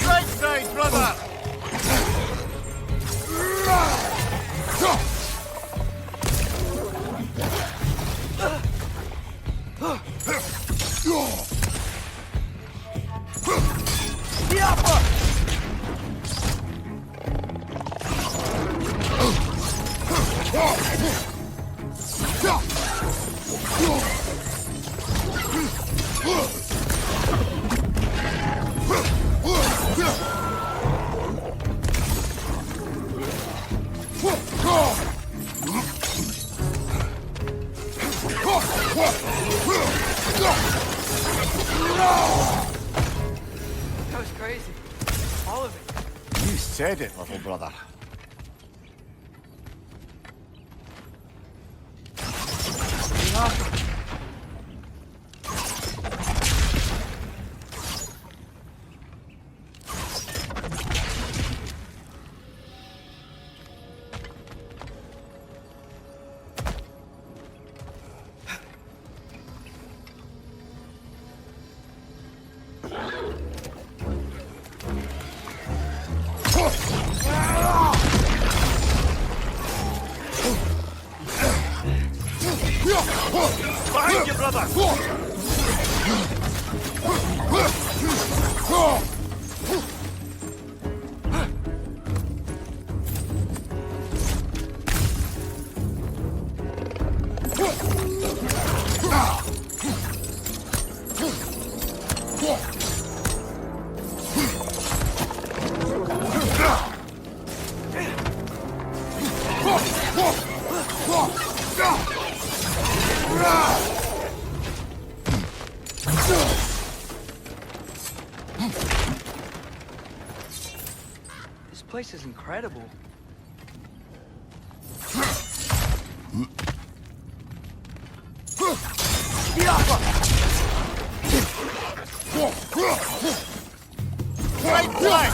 Right side, brother! That was crazy. All of it. You said it, little brother. Behind you, brother! place is incredible. Right flank!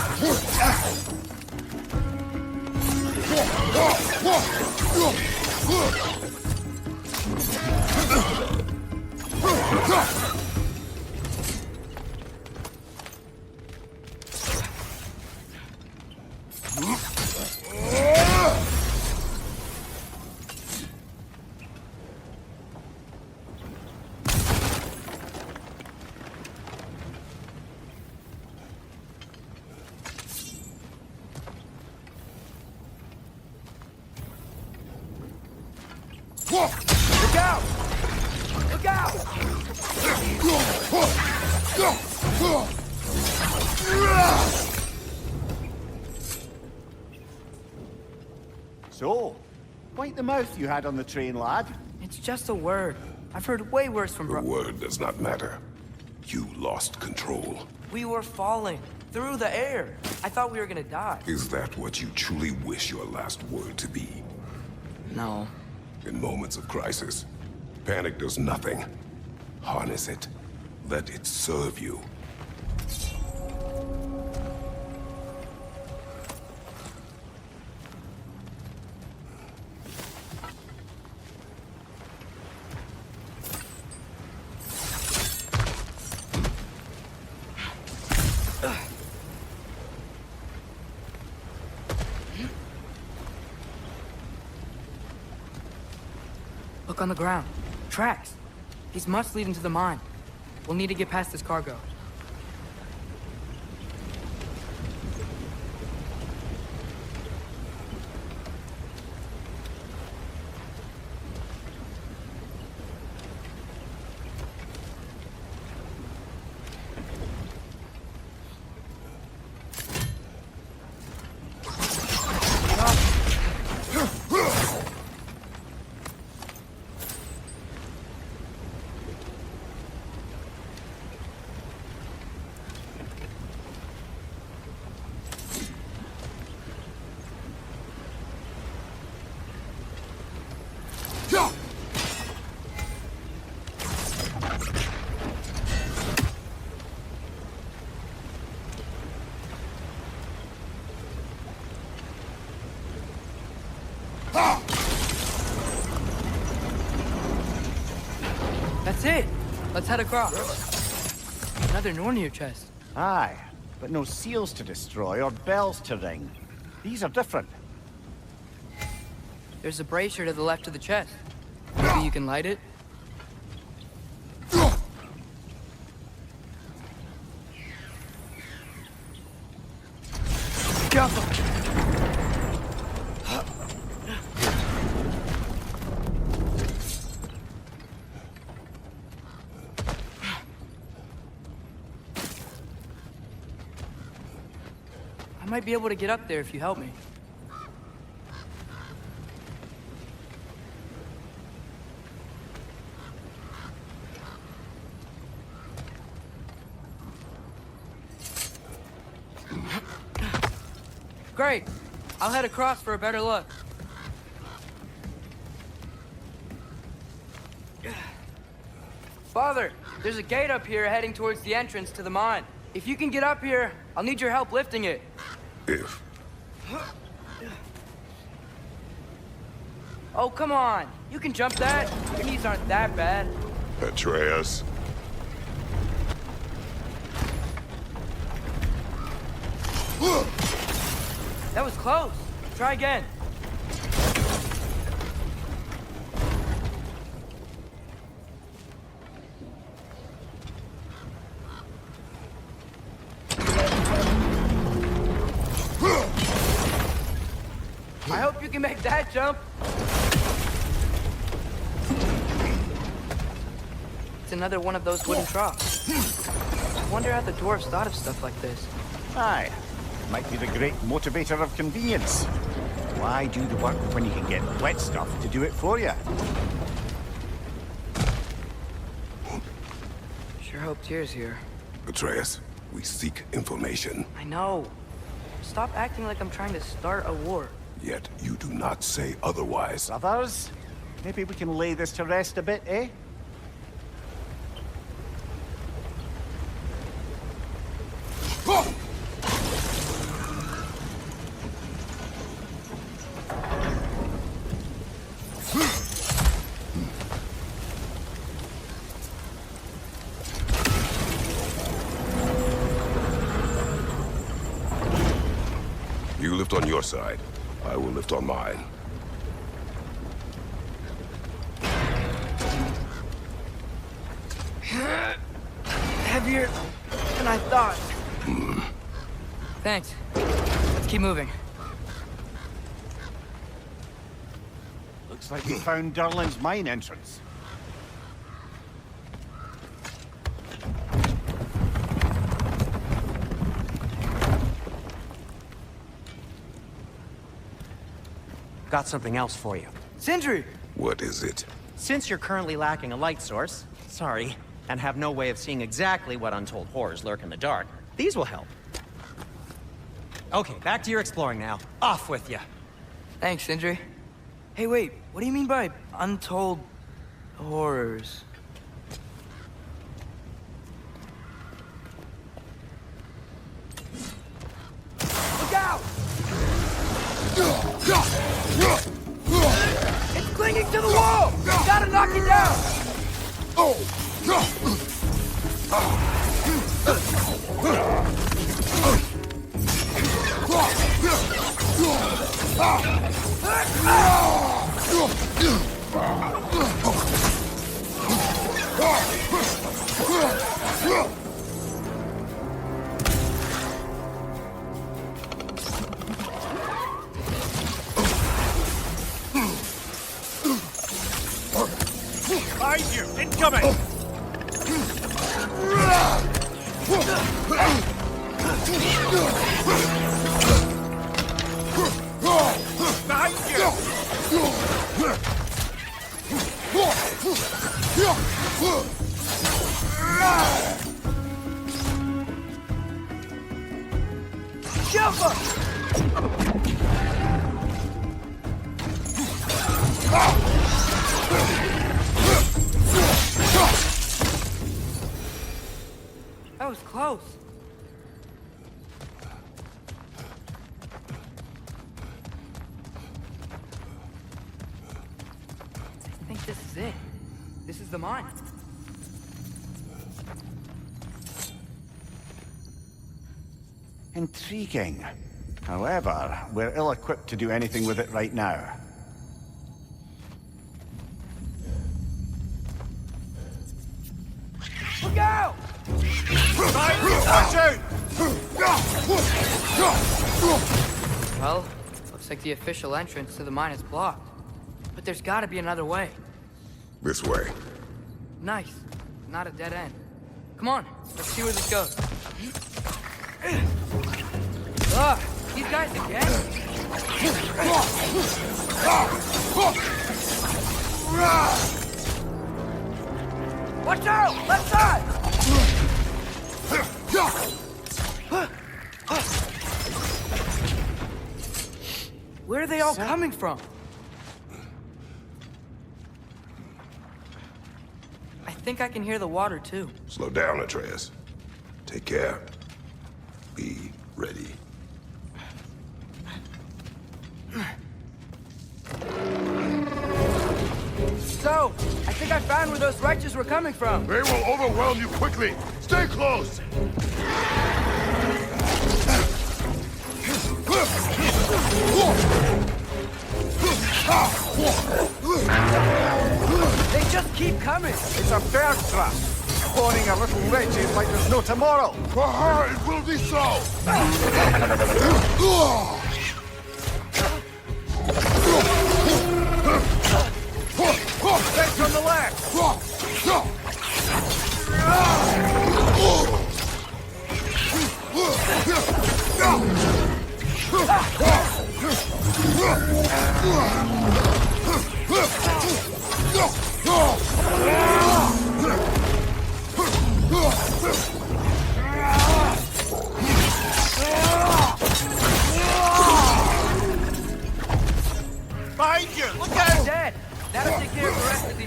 Look out! Look out! So, wipe the mouth you had on the train, lad. It's just a word. I've heard way worse from The word does not matter. You lost control. We were falling through the air. I thought we were gonna die. Is that what you truly wish your last word to be? No. In moments of crisis, panic does nothing. Harness it. Let it serve you. Look on the ground. Tracks. These must lead into the mine. We'll need to get past this cargo. That's it. Let's head across. Another Nornir chest. Aye, but no seals to destroy or bells to ring. These are different. There's a brazier to the left of the chest. Maybe you can light it? I might be able to get up there if you help me. Great. I'll head across for a better look. Father, there's a gate up here heading towards the entrance to the mine. If you can get up here, I'll need your help lifting it. If. Oh, come on. You can jump that. Your knees aren't that bad. Atreus. That was close. Try again. I hope you can make that jump. It's another one of those wooden troughs. I wonder how the dwarves thought of stuff like this. Aye, might be the great motivator of convenience. Why do the work when you can get wet stuff to do it for you? Sure hope Tyr's here. Atreus, we seek information. I know. stop acting like I'm trying to start a war. Yet you do not say otherwise. Brothers, maybe we can lay this to rest a bit, eh? You lift on your side. I will lift on mine. Heavier than I thought. Thanks. Let's keep moving. Looks like we found Durlin's mine entrance. Got something else for you. Sindri! What is it? Since you're currently lacking a light source, sorry, and have no way of seeing exactly what untold horrors lurk in the dark, these will help. Okay, back to your exploring now. Off with you. Thanks, Sindri. Hey, wait, what do you mean by untold horrors? Look out! It's clinging to the wall! You gotta knock it down! Behind you! Incoming! Behind Shove up! That was close. I think this is it. This is the mine. Intriguing. However, we're ill-equipped to do anything with it right now. Look out! Watch out! Well, looks like the official entrance to the mine is blocked. But there's gotta be another way. This way. Nice. Not a dead end. Come on, let's see where this goes. Ugh, these guys again? Watch out! Left side! Where are they all coming from? I think I can hear the water too. Slow down, Atreus. Take care. Be ready. So, I think I found where those righteous were coming from. They will overwhelm you quickly. Stay close. They just keep coming. It's a bear trap. Spawning a little wretches like there's no tomorrow. For her, it will be so. Take from the left.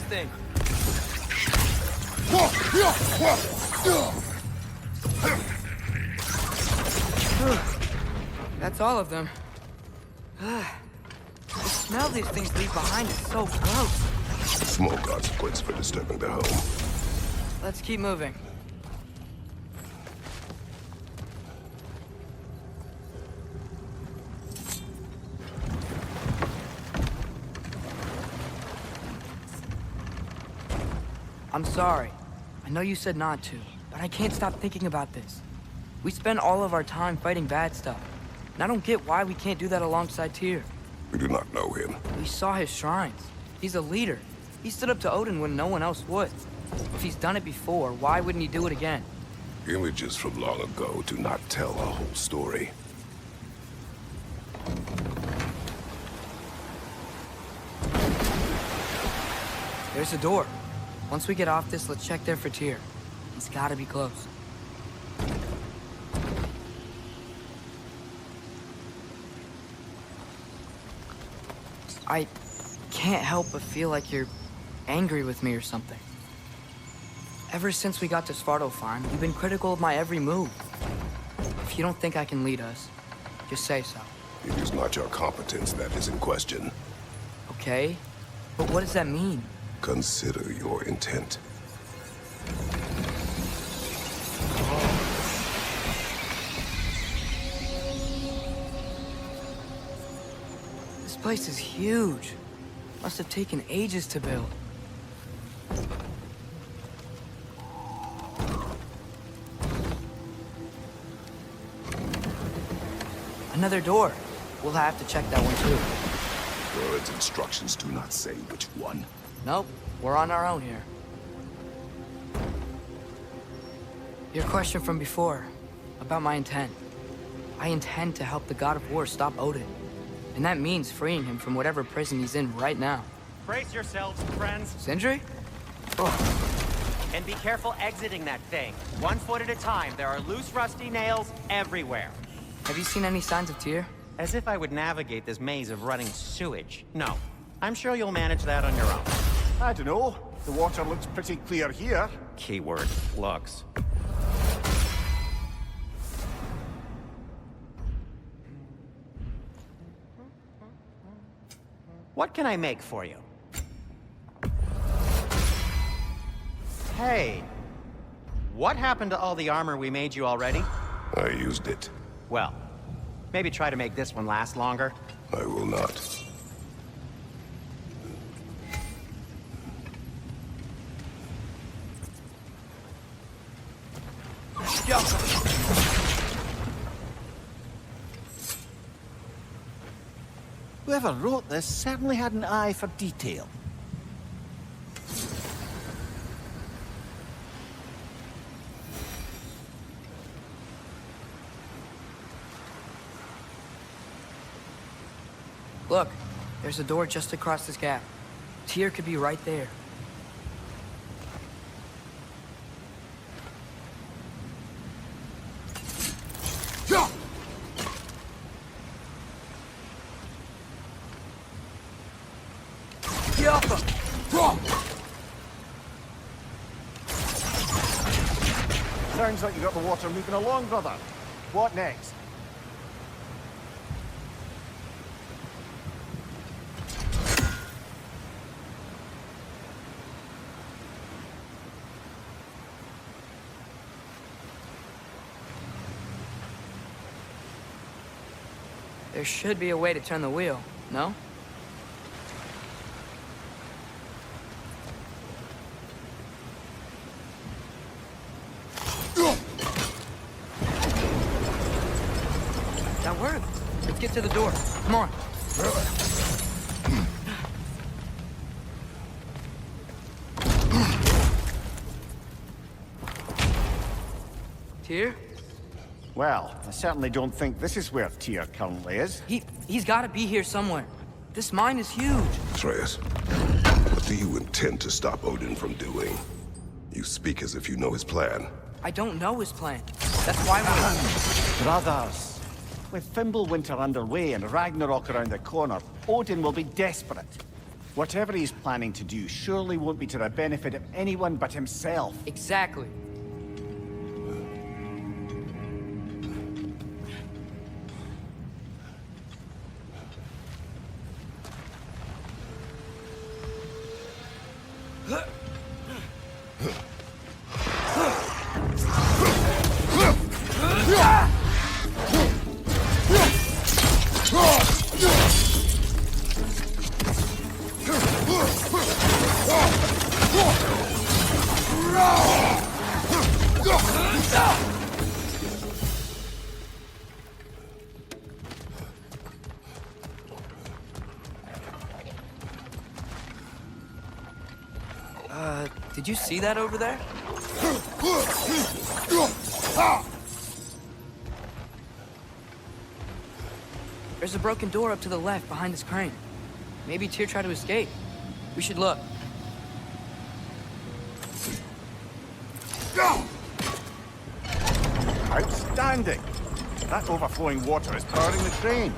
thing. That's all of them. The smell these things leave behind is so gross. Small consequence for disturbing their home. Let's keep moving. I'm sorry. I know you said not to, but I can't stop thinking about this. We spend all of our time fighting bad stuff, and I don't get why we can't do that alongside Tyr. We do not know him. We saw his shrines. He's a leader. He stood up to Odin when no one else would. If he's done it before, why wouldn't he do it again? Images from long ago do not tell a whole story. There's a door. Once we get off this, let's check there for Tyr. He's gotta be close. I can't help but feel like you're angry with me or something. Ever since we got to Svartalfheim, you've been critical of my every move. If you don't think I can lead us, just say so. It is not your competence that is in question. Okay? But what does that mean? Consider your intent. This place is huge. Must have taken ages to build. Another door. We'll have to check that one too. Word's instructions do not say which one. Nope, we're on our own here. Your question from before, about my intent. I intend to help the God of War stop Odin. And that means freeing him from whatever prison he's in right now. Brace yourselves, friends. Sindri? And be careful exiting that thing. 1 foot at a time. There are loose, rusty nails everywhere. Have you seen any signs of Tyr? As if I would navigate this maze of running sewage. No. I'm sure you'll manage that on your own. I don't know. The water looks pretty clear here. Keyword, looks. What can I make for you? Hey, what happened to all the armor we made you already? I used it. Well, maybe try to make this one last longer. I will not. Whoever wrote this certainly had an eye for detail. Look, there's a door just across this gap. Tyr could be right there. Sounds like you got the water moving along, brother. What next? There should be a way to turn the wheel, no? That worked. Let's get to the door. Come on. Tyr? Well, I certainly don't think this is where Tyr currently is. He's got to be here somewhere. This mine is huge. Atreus, what do you intend to stop Odin from doing? You speak as if you know his plan. I don't know his plan. That's why we're... Brothers, with Fimbulwinter underway and Ragnarök around the corner, Odin will be desperate. Whatever he's planning to do surely won't be to the benefit of anyone but himself. Exactly. Did you see that over there? There's a broken door up to the left behind this crane. Maybe Tyr tried to escape. We should look. Outstanding! That overflowing water is powering the crane.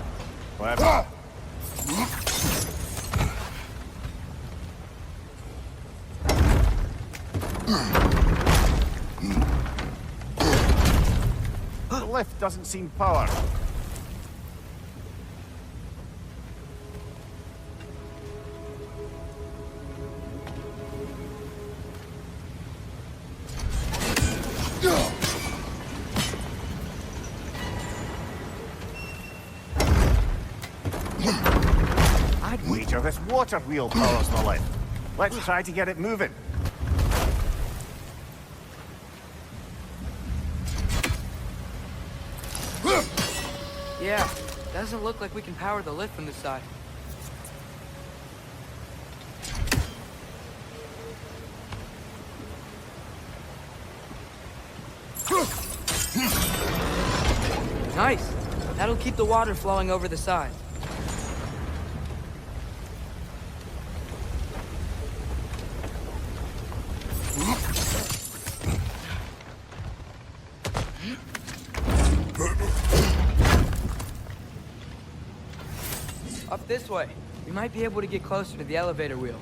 Clever. The lift doesn't seem powered. I'd wager this water wheel powers the lift. Let's try to get it moving. Yeah, doesn't look like we can power the lift from this side. Nice. That'll keep the water flowing over the side. Up this way. We might be able to get closer to the elevator wheel.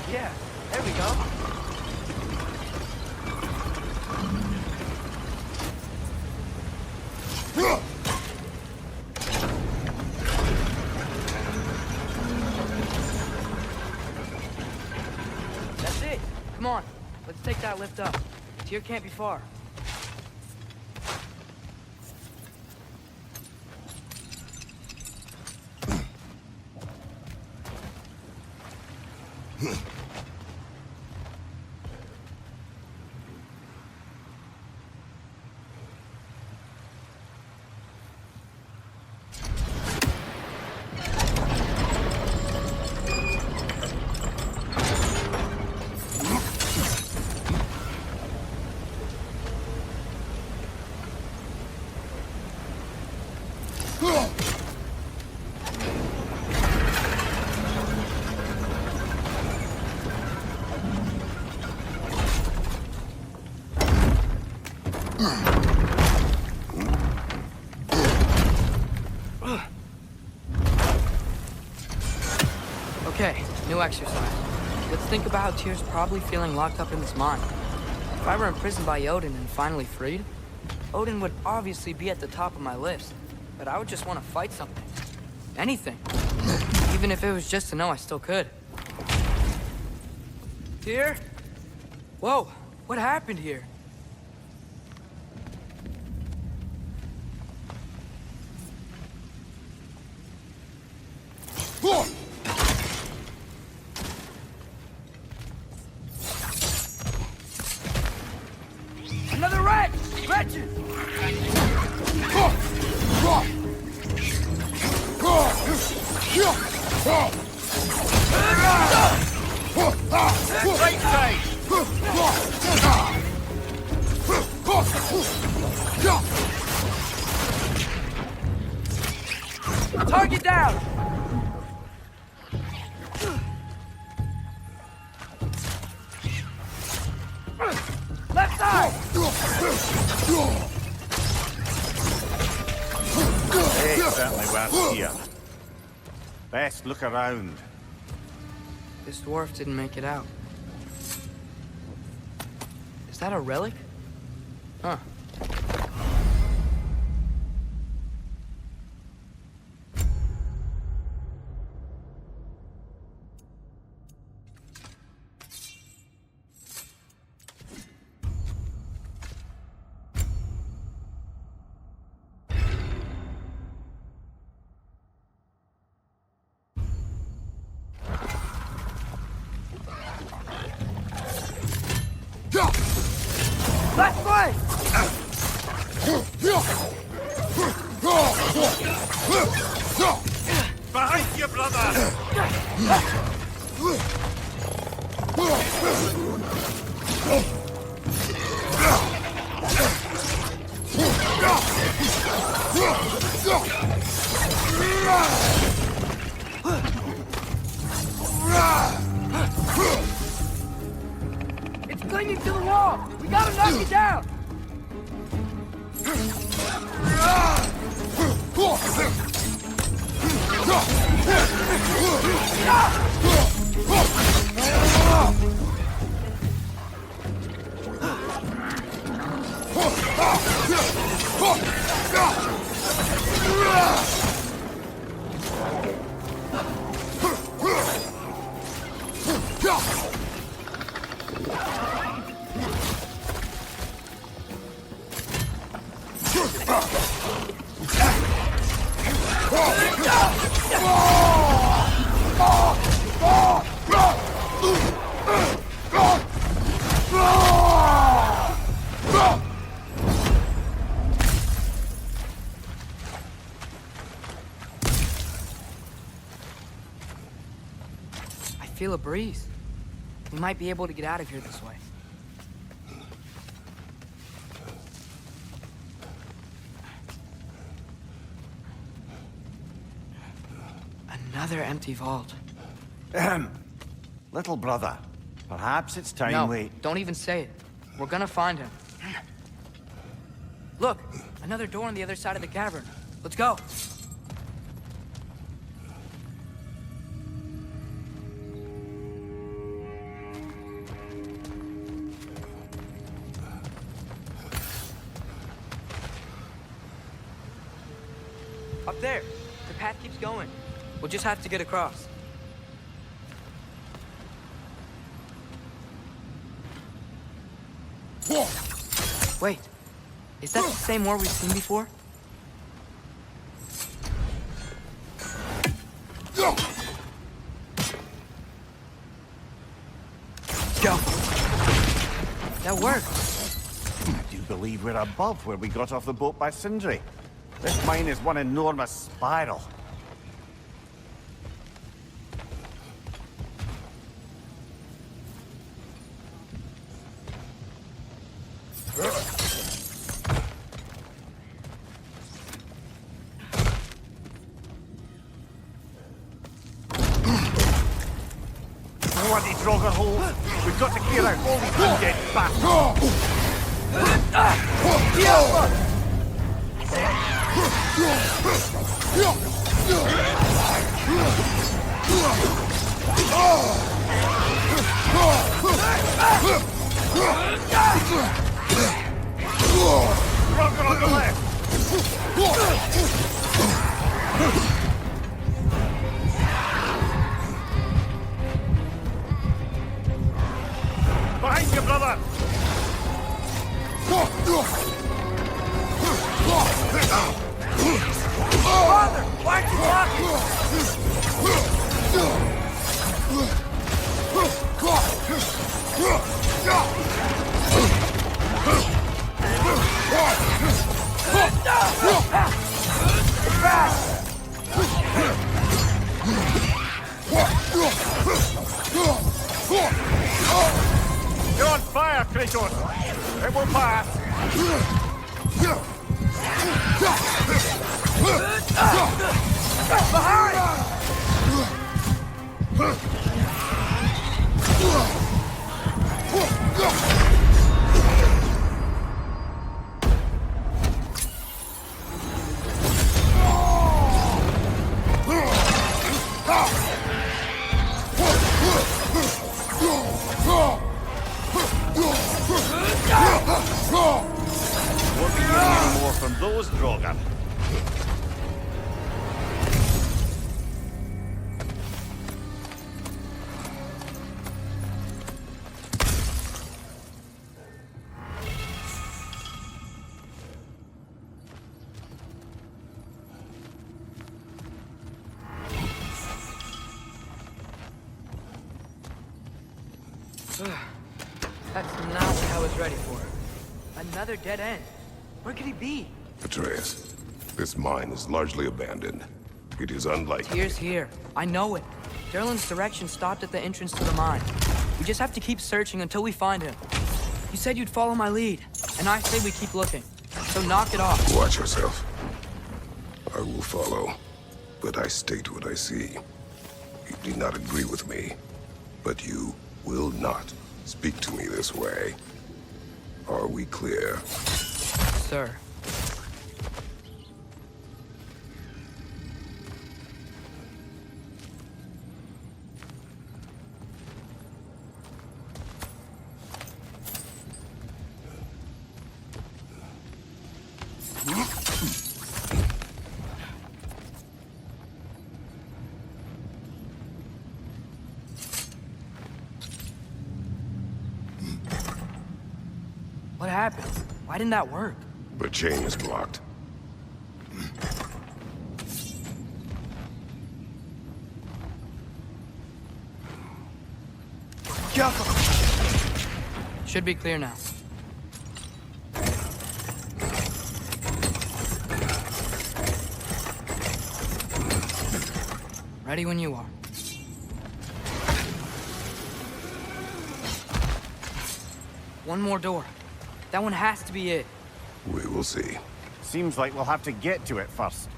Yeah, there we go. That's it. Come on, let's take that lift up. Tyr can't be far. Okay, new exercise. Let's think about how Tyr's probably feeling locked up in this mine. If I were imprisoned by Odin and finally freed, Odin would obviously be at the top of my list, but I would just want to fight something. Anything. Even if it was just to know I still could. Tyr? Whoa, what happened here? Another wretch! Wretches! Right side! They certainly weren't here. Best look around. This dwarf didn't make it out. Is that a relic? Huh. Left foot! Behind you, brother! It's clinging to the wall! We gotta knock it down! I feel a breeze. We might be able to get out of here this way. Another empty vault. Little brother, perhaps it's time No, we... don't even say it. We're gonna find him. Look, another door on the other side of the cavern. Let's go. Up there. The path keeps going. We'll just have to get across. Wait. Is that the same war we've seen before? Go. That worked. I do believe we're above where we got off the boat by Sindri. This mine is one enormous spiral. Bloody Draugr hole! We've got to clear out all these undead bastards! Draugr on the left! Behind you, brother! Father, why aren't you talking? You're on fire, Kratos! It will pass! from those Drogon. That's not what I was ready for. Another dead end. Where could he be? Atreus, this mine is largely abandoned. It is unlikely. Tyr's here. I know it. Derlin's direction stopped at the entrance to the mine. We just have to keep searching until we find him. You said you'd follow my lead, and I say we keep looking. So knock it off. Watch yourself. I will follow, but I state what I see. You do not agree with me, but you will not speak to me this way. Are we clear? Sir. What happened? Why didn't that work? The chain is blocked. Should be clear now. Ready when you are. One more door. That one has to be it. We will see. Seems like we'll have to get to it first.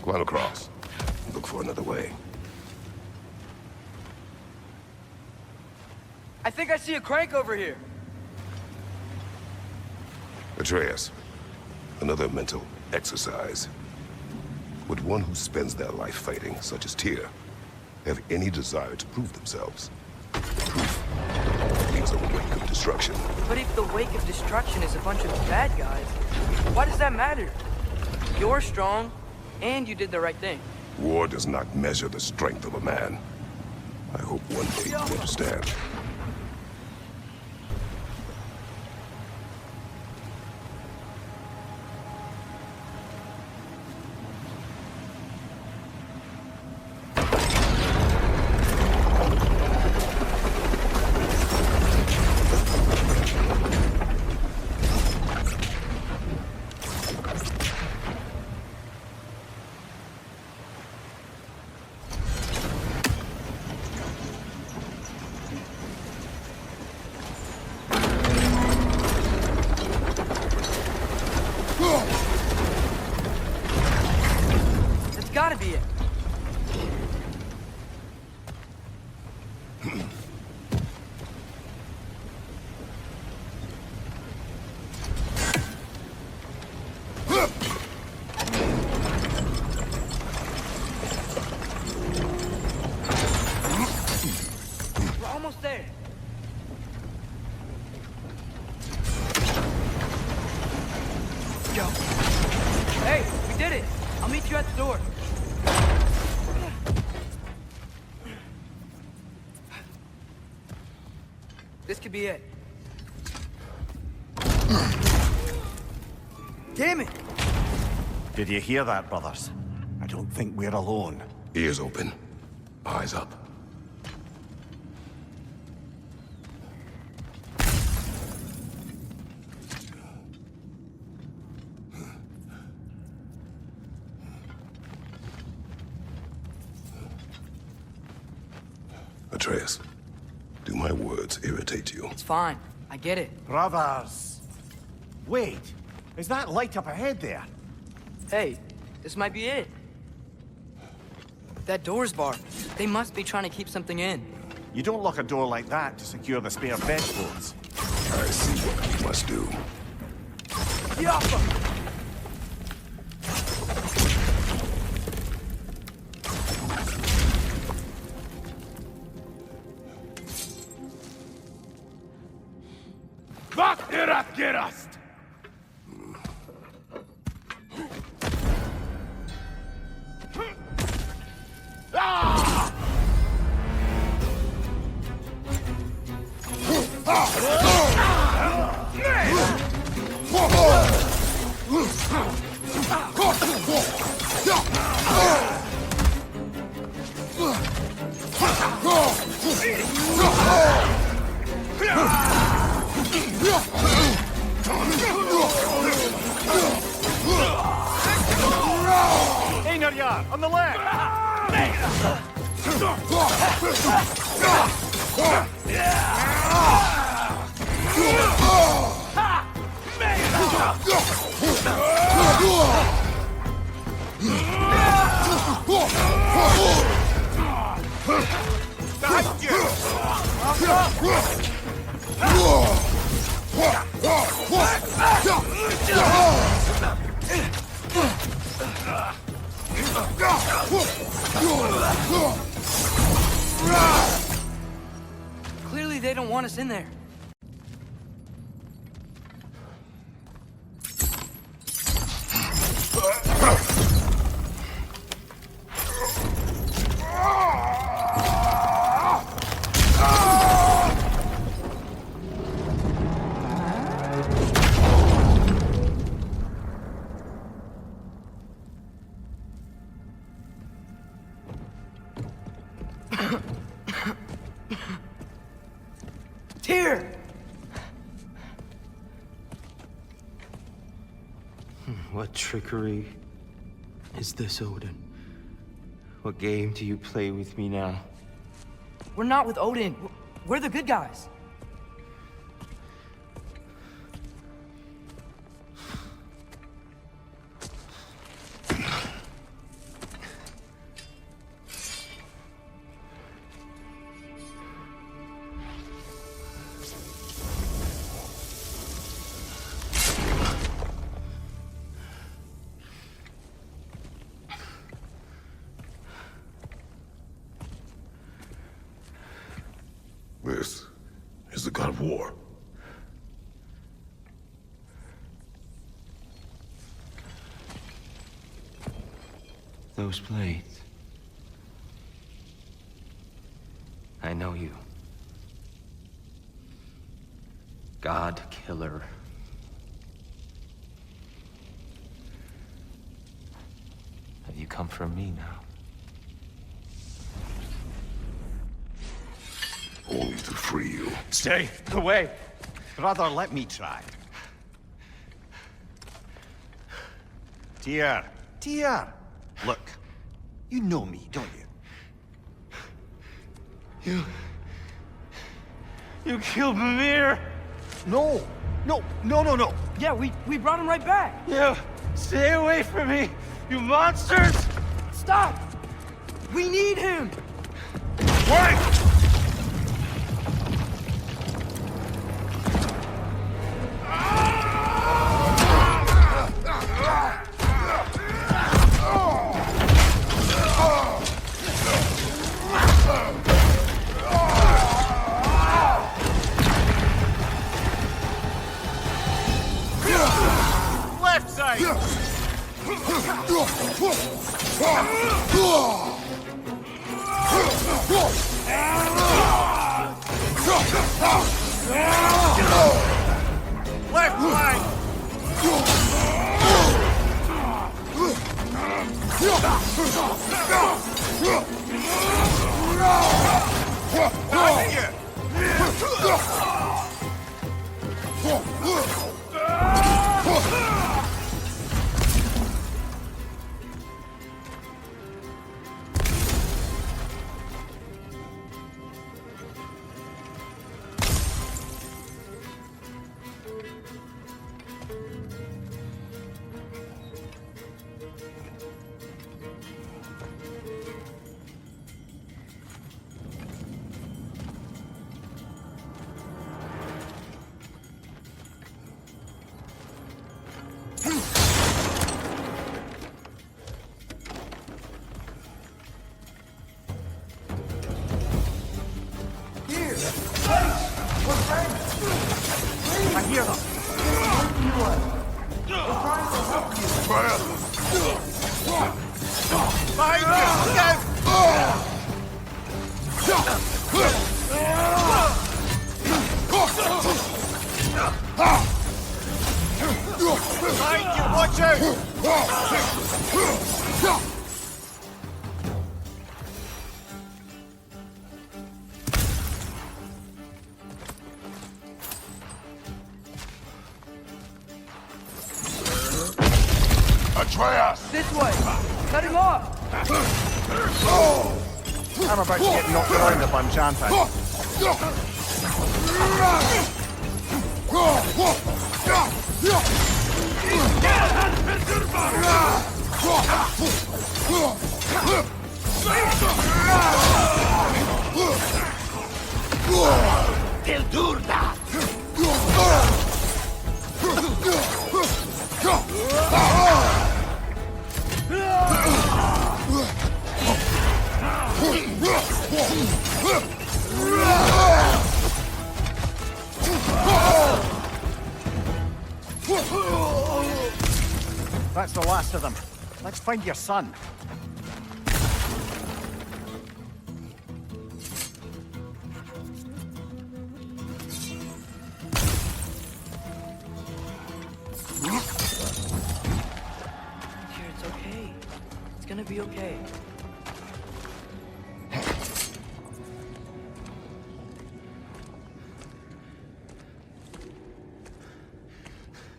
Climb across. Look for another way. I think I see a crank over here. Atreus, another mental exercise. Would one who spends their life fighting, such as Tyr, have any desire to prove themselves? Proof leaves a wake of destruction. But if the wake of destruction is a bunch of bad guys, why does that matter? You're strong, and you did the right thing. War does not measure the strength of a man. I hope one day you understand. Gotta be it. We're almost there. Go. Hey, we did it. I'll meet you at the door. This could be it. Damn it! Did you hear that, brothers? I don't think we're alone. Ears open. Eyes up. Atreus, do my words irritate you? It's fine. I get it. Brothers! Wait! Is that light up ahead there? Hey, this might be it. That door's barred. They must be trying to keep something in. You don't lock a door like that to secure the spare bedclothes. I see what we must do. get us! Einar, on the left! Clearly they don't want us in there. Tyr! What trickery is this, Odin? What game do you play with me now? We're not with Odin. We're the good guys. This is the god of war. Those blades. I know you. God killer. Have you come for me now? Only to free you. Stay away! Brother, let me try. Tyr! Tyr! Look, you know me, don't you? You killed Mimir! No! No! No! Yeah, we brought him right back. You stay away from me, you monsters! Stop! We need him! Wait! Left side! Left side! Behind you! Look out! Behind you! Watch out! Atreus! This way! Cut him off! I'm about to get knocked around a bunch, aren't I? That's the last of them. Let's find your son. Here, it's okay. It's gonna be okay.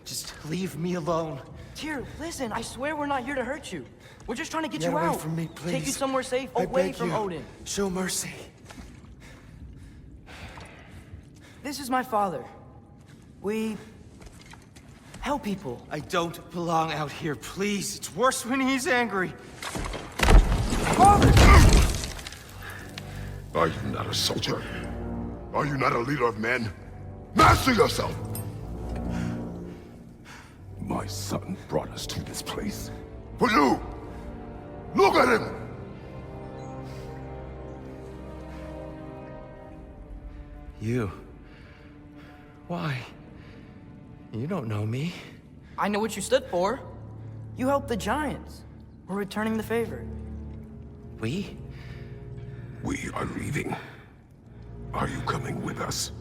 Just leave me alone. Tyr, listen, I swear we're not here to hurt you. We're just trying to get Get you away out. from me, please. Take you somewhere safe, I away beg from you. Odin. Show mercy. This is my father. We help people. I don't belong out here, please. It's worse when he's angry. Father! Are you not a soldier? Are you not a leader of men? Master yourself! My son brought us to this place. For you! Look at him! You? Why? You don't know me. I know what you stood for. You helped the Giants. We're returning the favor. We? We are leaving. Are you coming with us?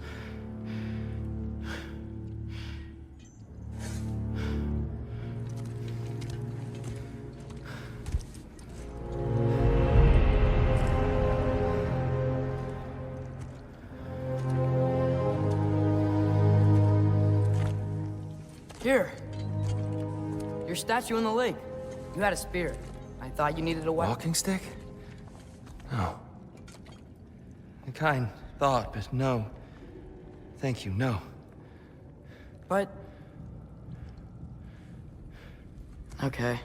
Here. Your statue in the lake. You had a spear. I thought you needed a weapon. Walking stick? No. A kind thought, but no. Thank you, no. But... Okay.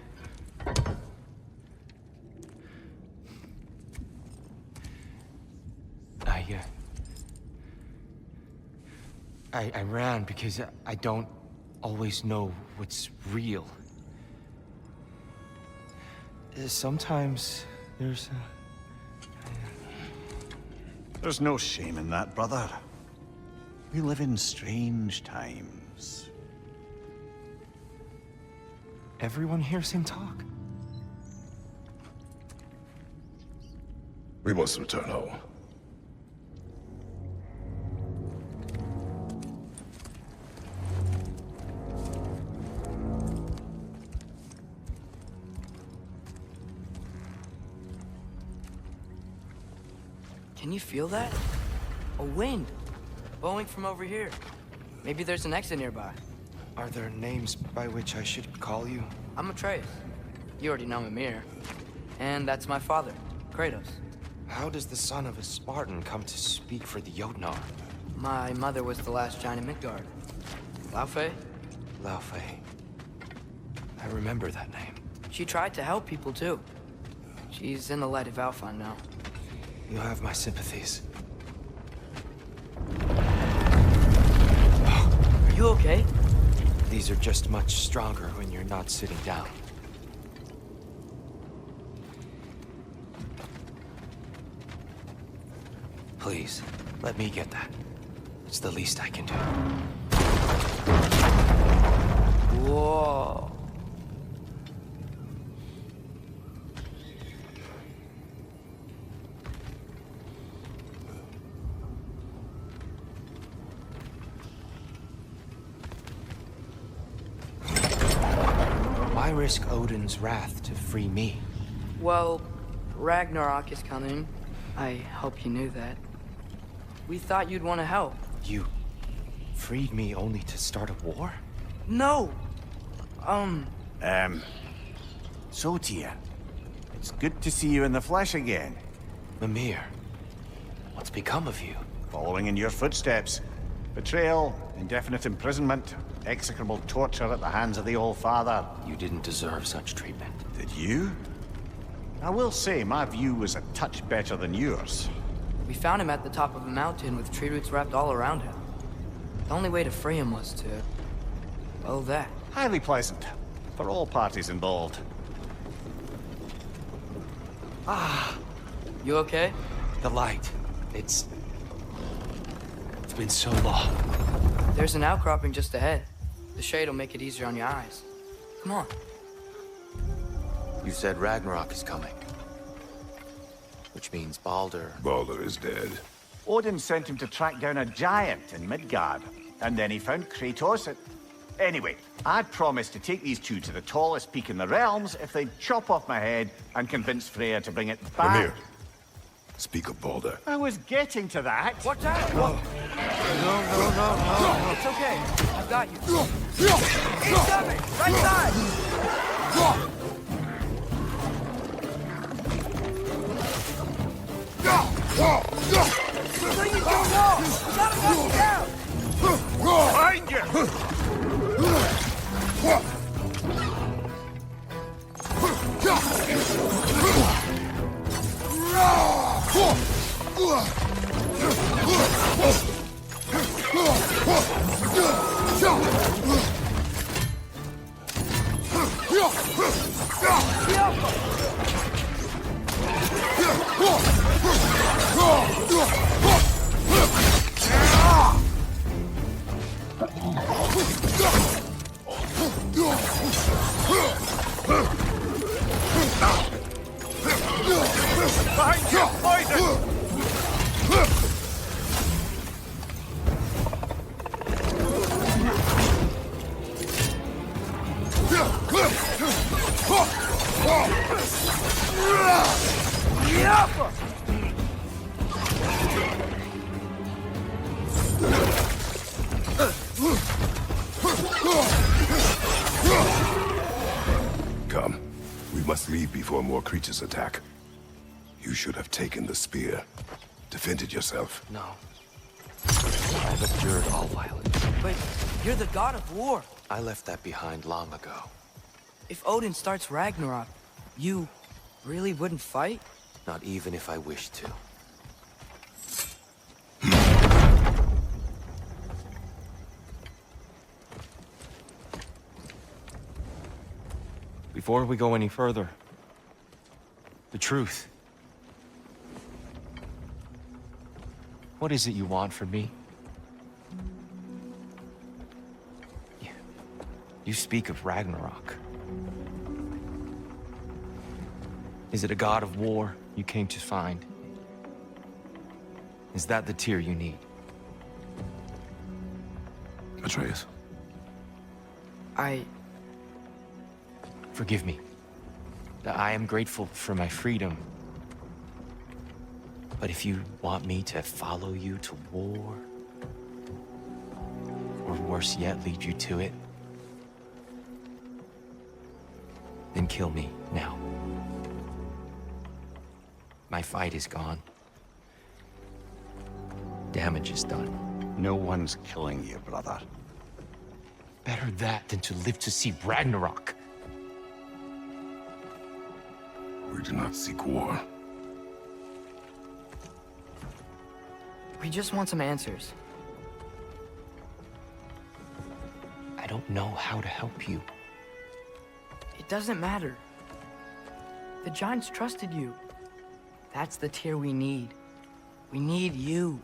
I ran because I don't always know what's real. Sometimes there's There's no shame in that, brother. We live in strange times. Everyone hears him talk. We must return home. Can you feel that? A wind. Blowing from over here. Maybe there's an exit nearby. Are there names by which I should call you? I'm Atreus. You already know Mimir. And that's my father, Kratos. How does the son of a Spartan come to speak for the Jotnar? My mother was the last giant in Midgard. Laufey? Laufey. I remember that name. She tried to help people too. She's in the light of Alphon now. You have my sympathies. Are you okay? These are just much stronger when you're not sitting down. Please, let me get that. It's the least I can do. Whoa. Why risk Odin's wrath to free me? Well, Ragnarok is coming. I hope you knew that. We thought you'd want to help. You freed me only to start a war? No! So, Tyr, it's good to see you in the flesh again. Mimir, what's become of you? Following in your footsteps. Betrayal, indefinite imprisonment, execrable torture at the hands of the Old Father. You didn't deserve such treatment. Did you? I will say, my view was a touch better than yours. We found him at the top of a mountain with tree roots wrapped all around him. The only way to free him was to... well, that. Highly pleasant. For all parties involved. You okay? The light. It's been so long. There's an outcropping just ahead. The shade will make it easier on your eyes. Come on. You said Ragnarok is coming. Which means Baldur... Baldur is dead. Odin sent him to track down a giant in Midgard. And then he found Kratos at... Anyway, I'd promised to take these two to the tallest peak in the realms if they'd chop off my head and convince Freya to bring it back. Mimir, speak of Baldur. I was getting to that. Watch out! No. It's okay. I've got you. Incoming! Right side! So you go wrong! You gotta knock it down! Behind you! Behind you! Poison! Come. We must leave before more creatures attack. You should have taken the spear. Defended yourself. No. I've abjured all violence. But you're the god of war. I left that behind long ago. If Odin starts Ragnarok, you really wouldn't fight? Not even if I wished to. Before we go any further, the truth. What is it you want from me? You speak of Ragnarok. Is it a god of war you came to find? Is that the Tyr you need? Atreus. Forgive me. I am grateful for my freedom. But if you want me to follow you to war, or worse yet, lead you to it, then kill me now. My fight is gone. Damage is done. No one's killing you, brother. Better that than to live to see Ragnarok. We do not seek war. We just want some answers. I don't know how to help you. It doesn't matter. The Giants trusted you. That's the Tyr we need. We need you.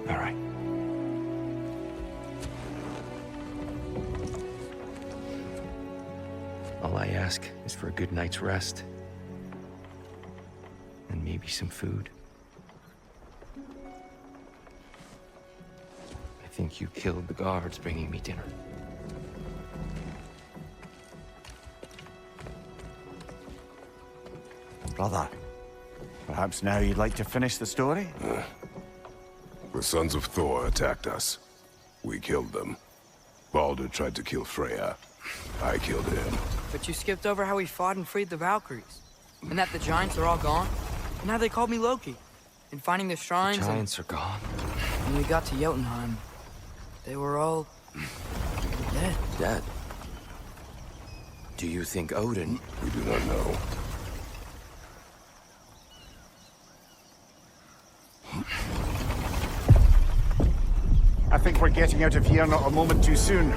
All right. All I ask is for a good night's rest. And maybe some food. think you killed the guards bringing me dinner. Brother, perhaps now you'd like to finish the story? The sons of Thor attacked us. We killed them. Baldur tried to kill Freya. I killed him. But you skipped over how we fought and freed the Valkyries. And that the giants are all gone. And how they called me Loki. And finding the shrines Giants are gone. and when we got to Jotunheim, they were all... dead. Dead. Do you think Odin... We do not know. I think we're getting out of here not a moment too soon.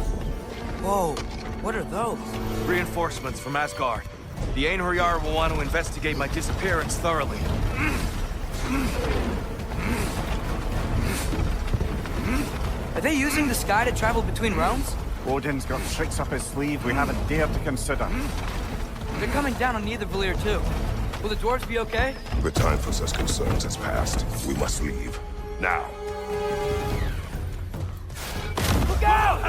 Whoa, what are those? Reinforcements from Asgard. The Einherjar will want to investigate my disappearance thoroughly. Are they using the sky to travel between realms? Odin's got tricks up his sleeve we haven't dared to consider. They're coming down on either Valir too. Will the dwarves be okay? The time for such concerns has passed. We must leave. Now. Look out!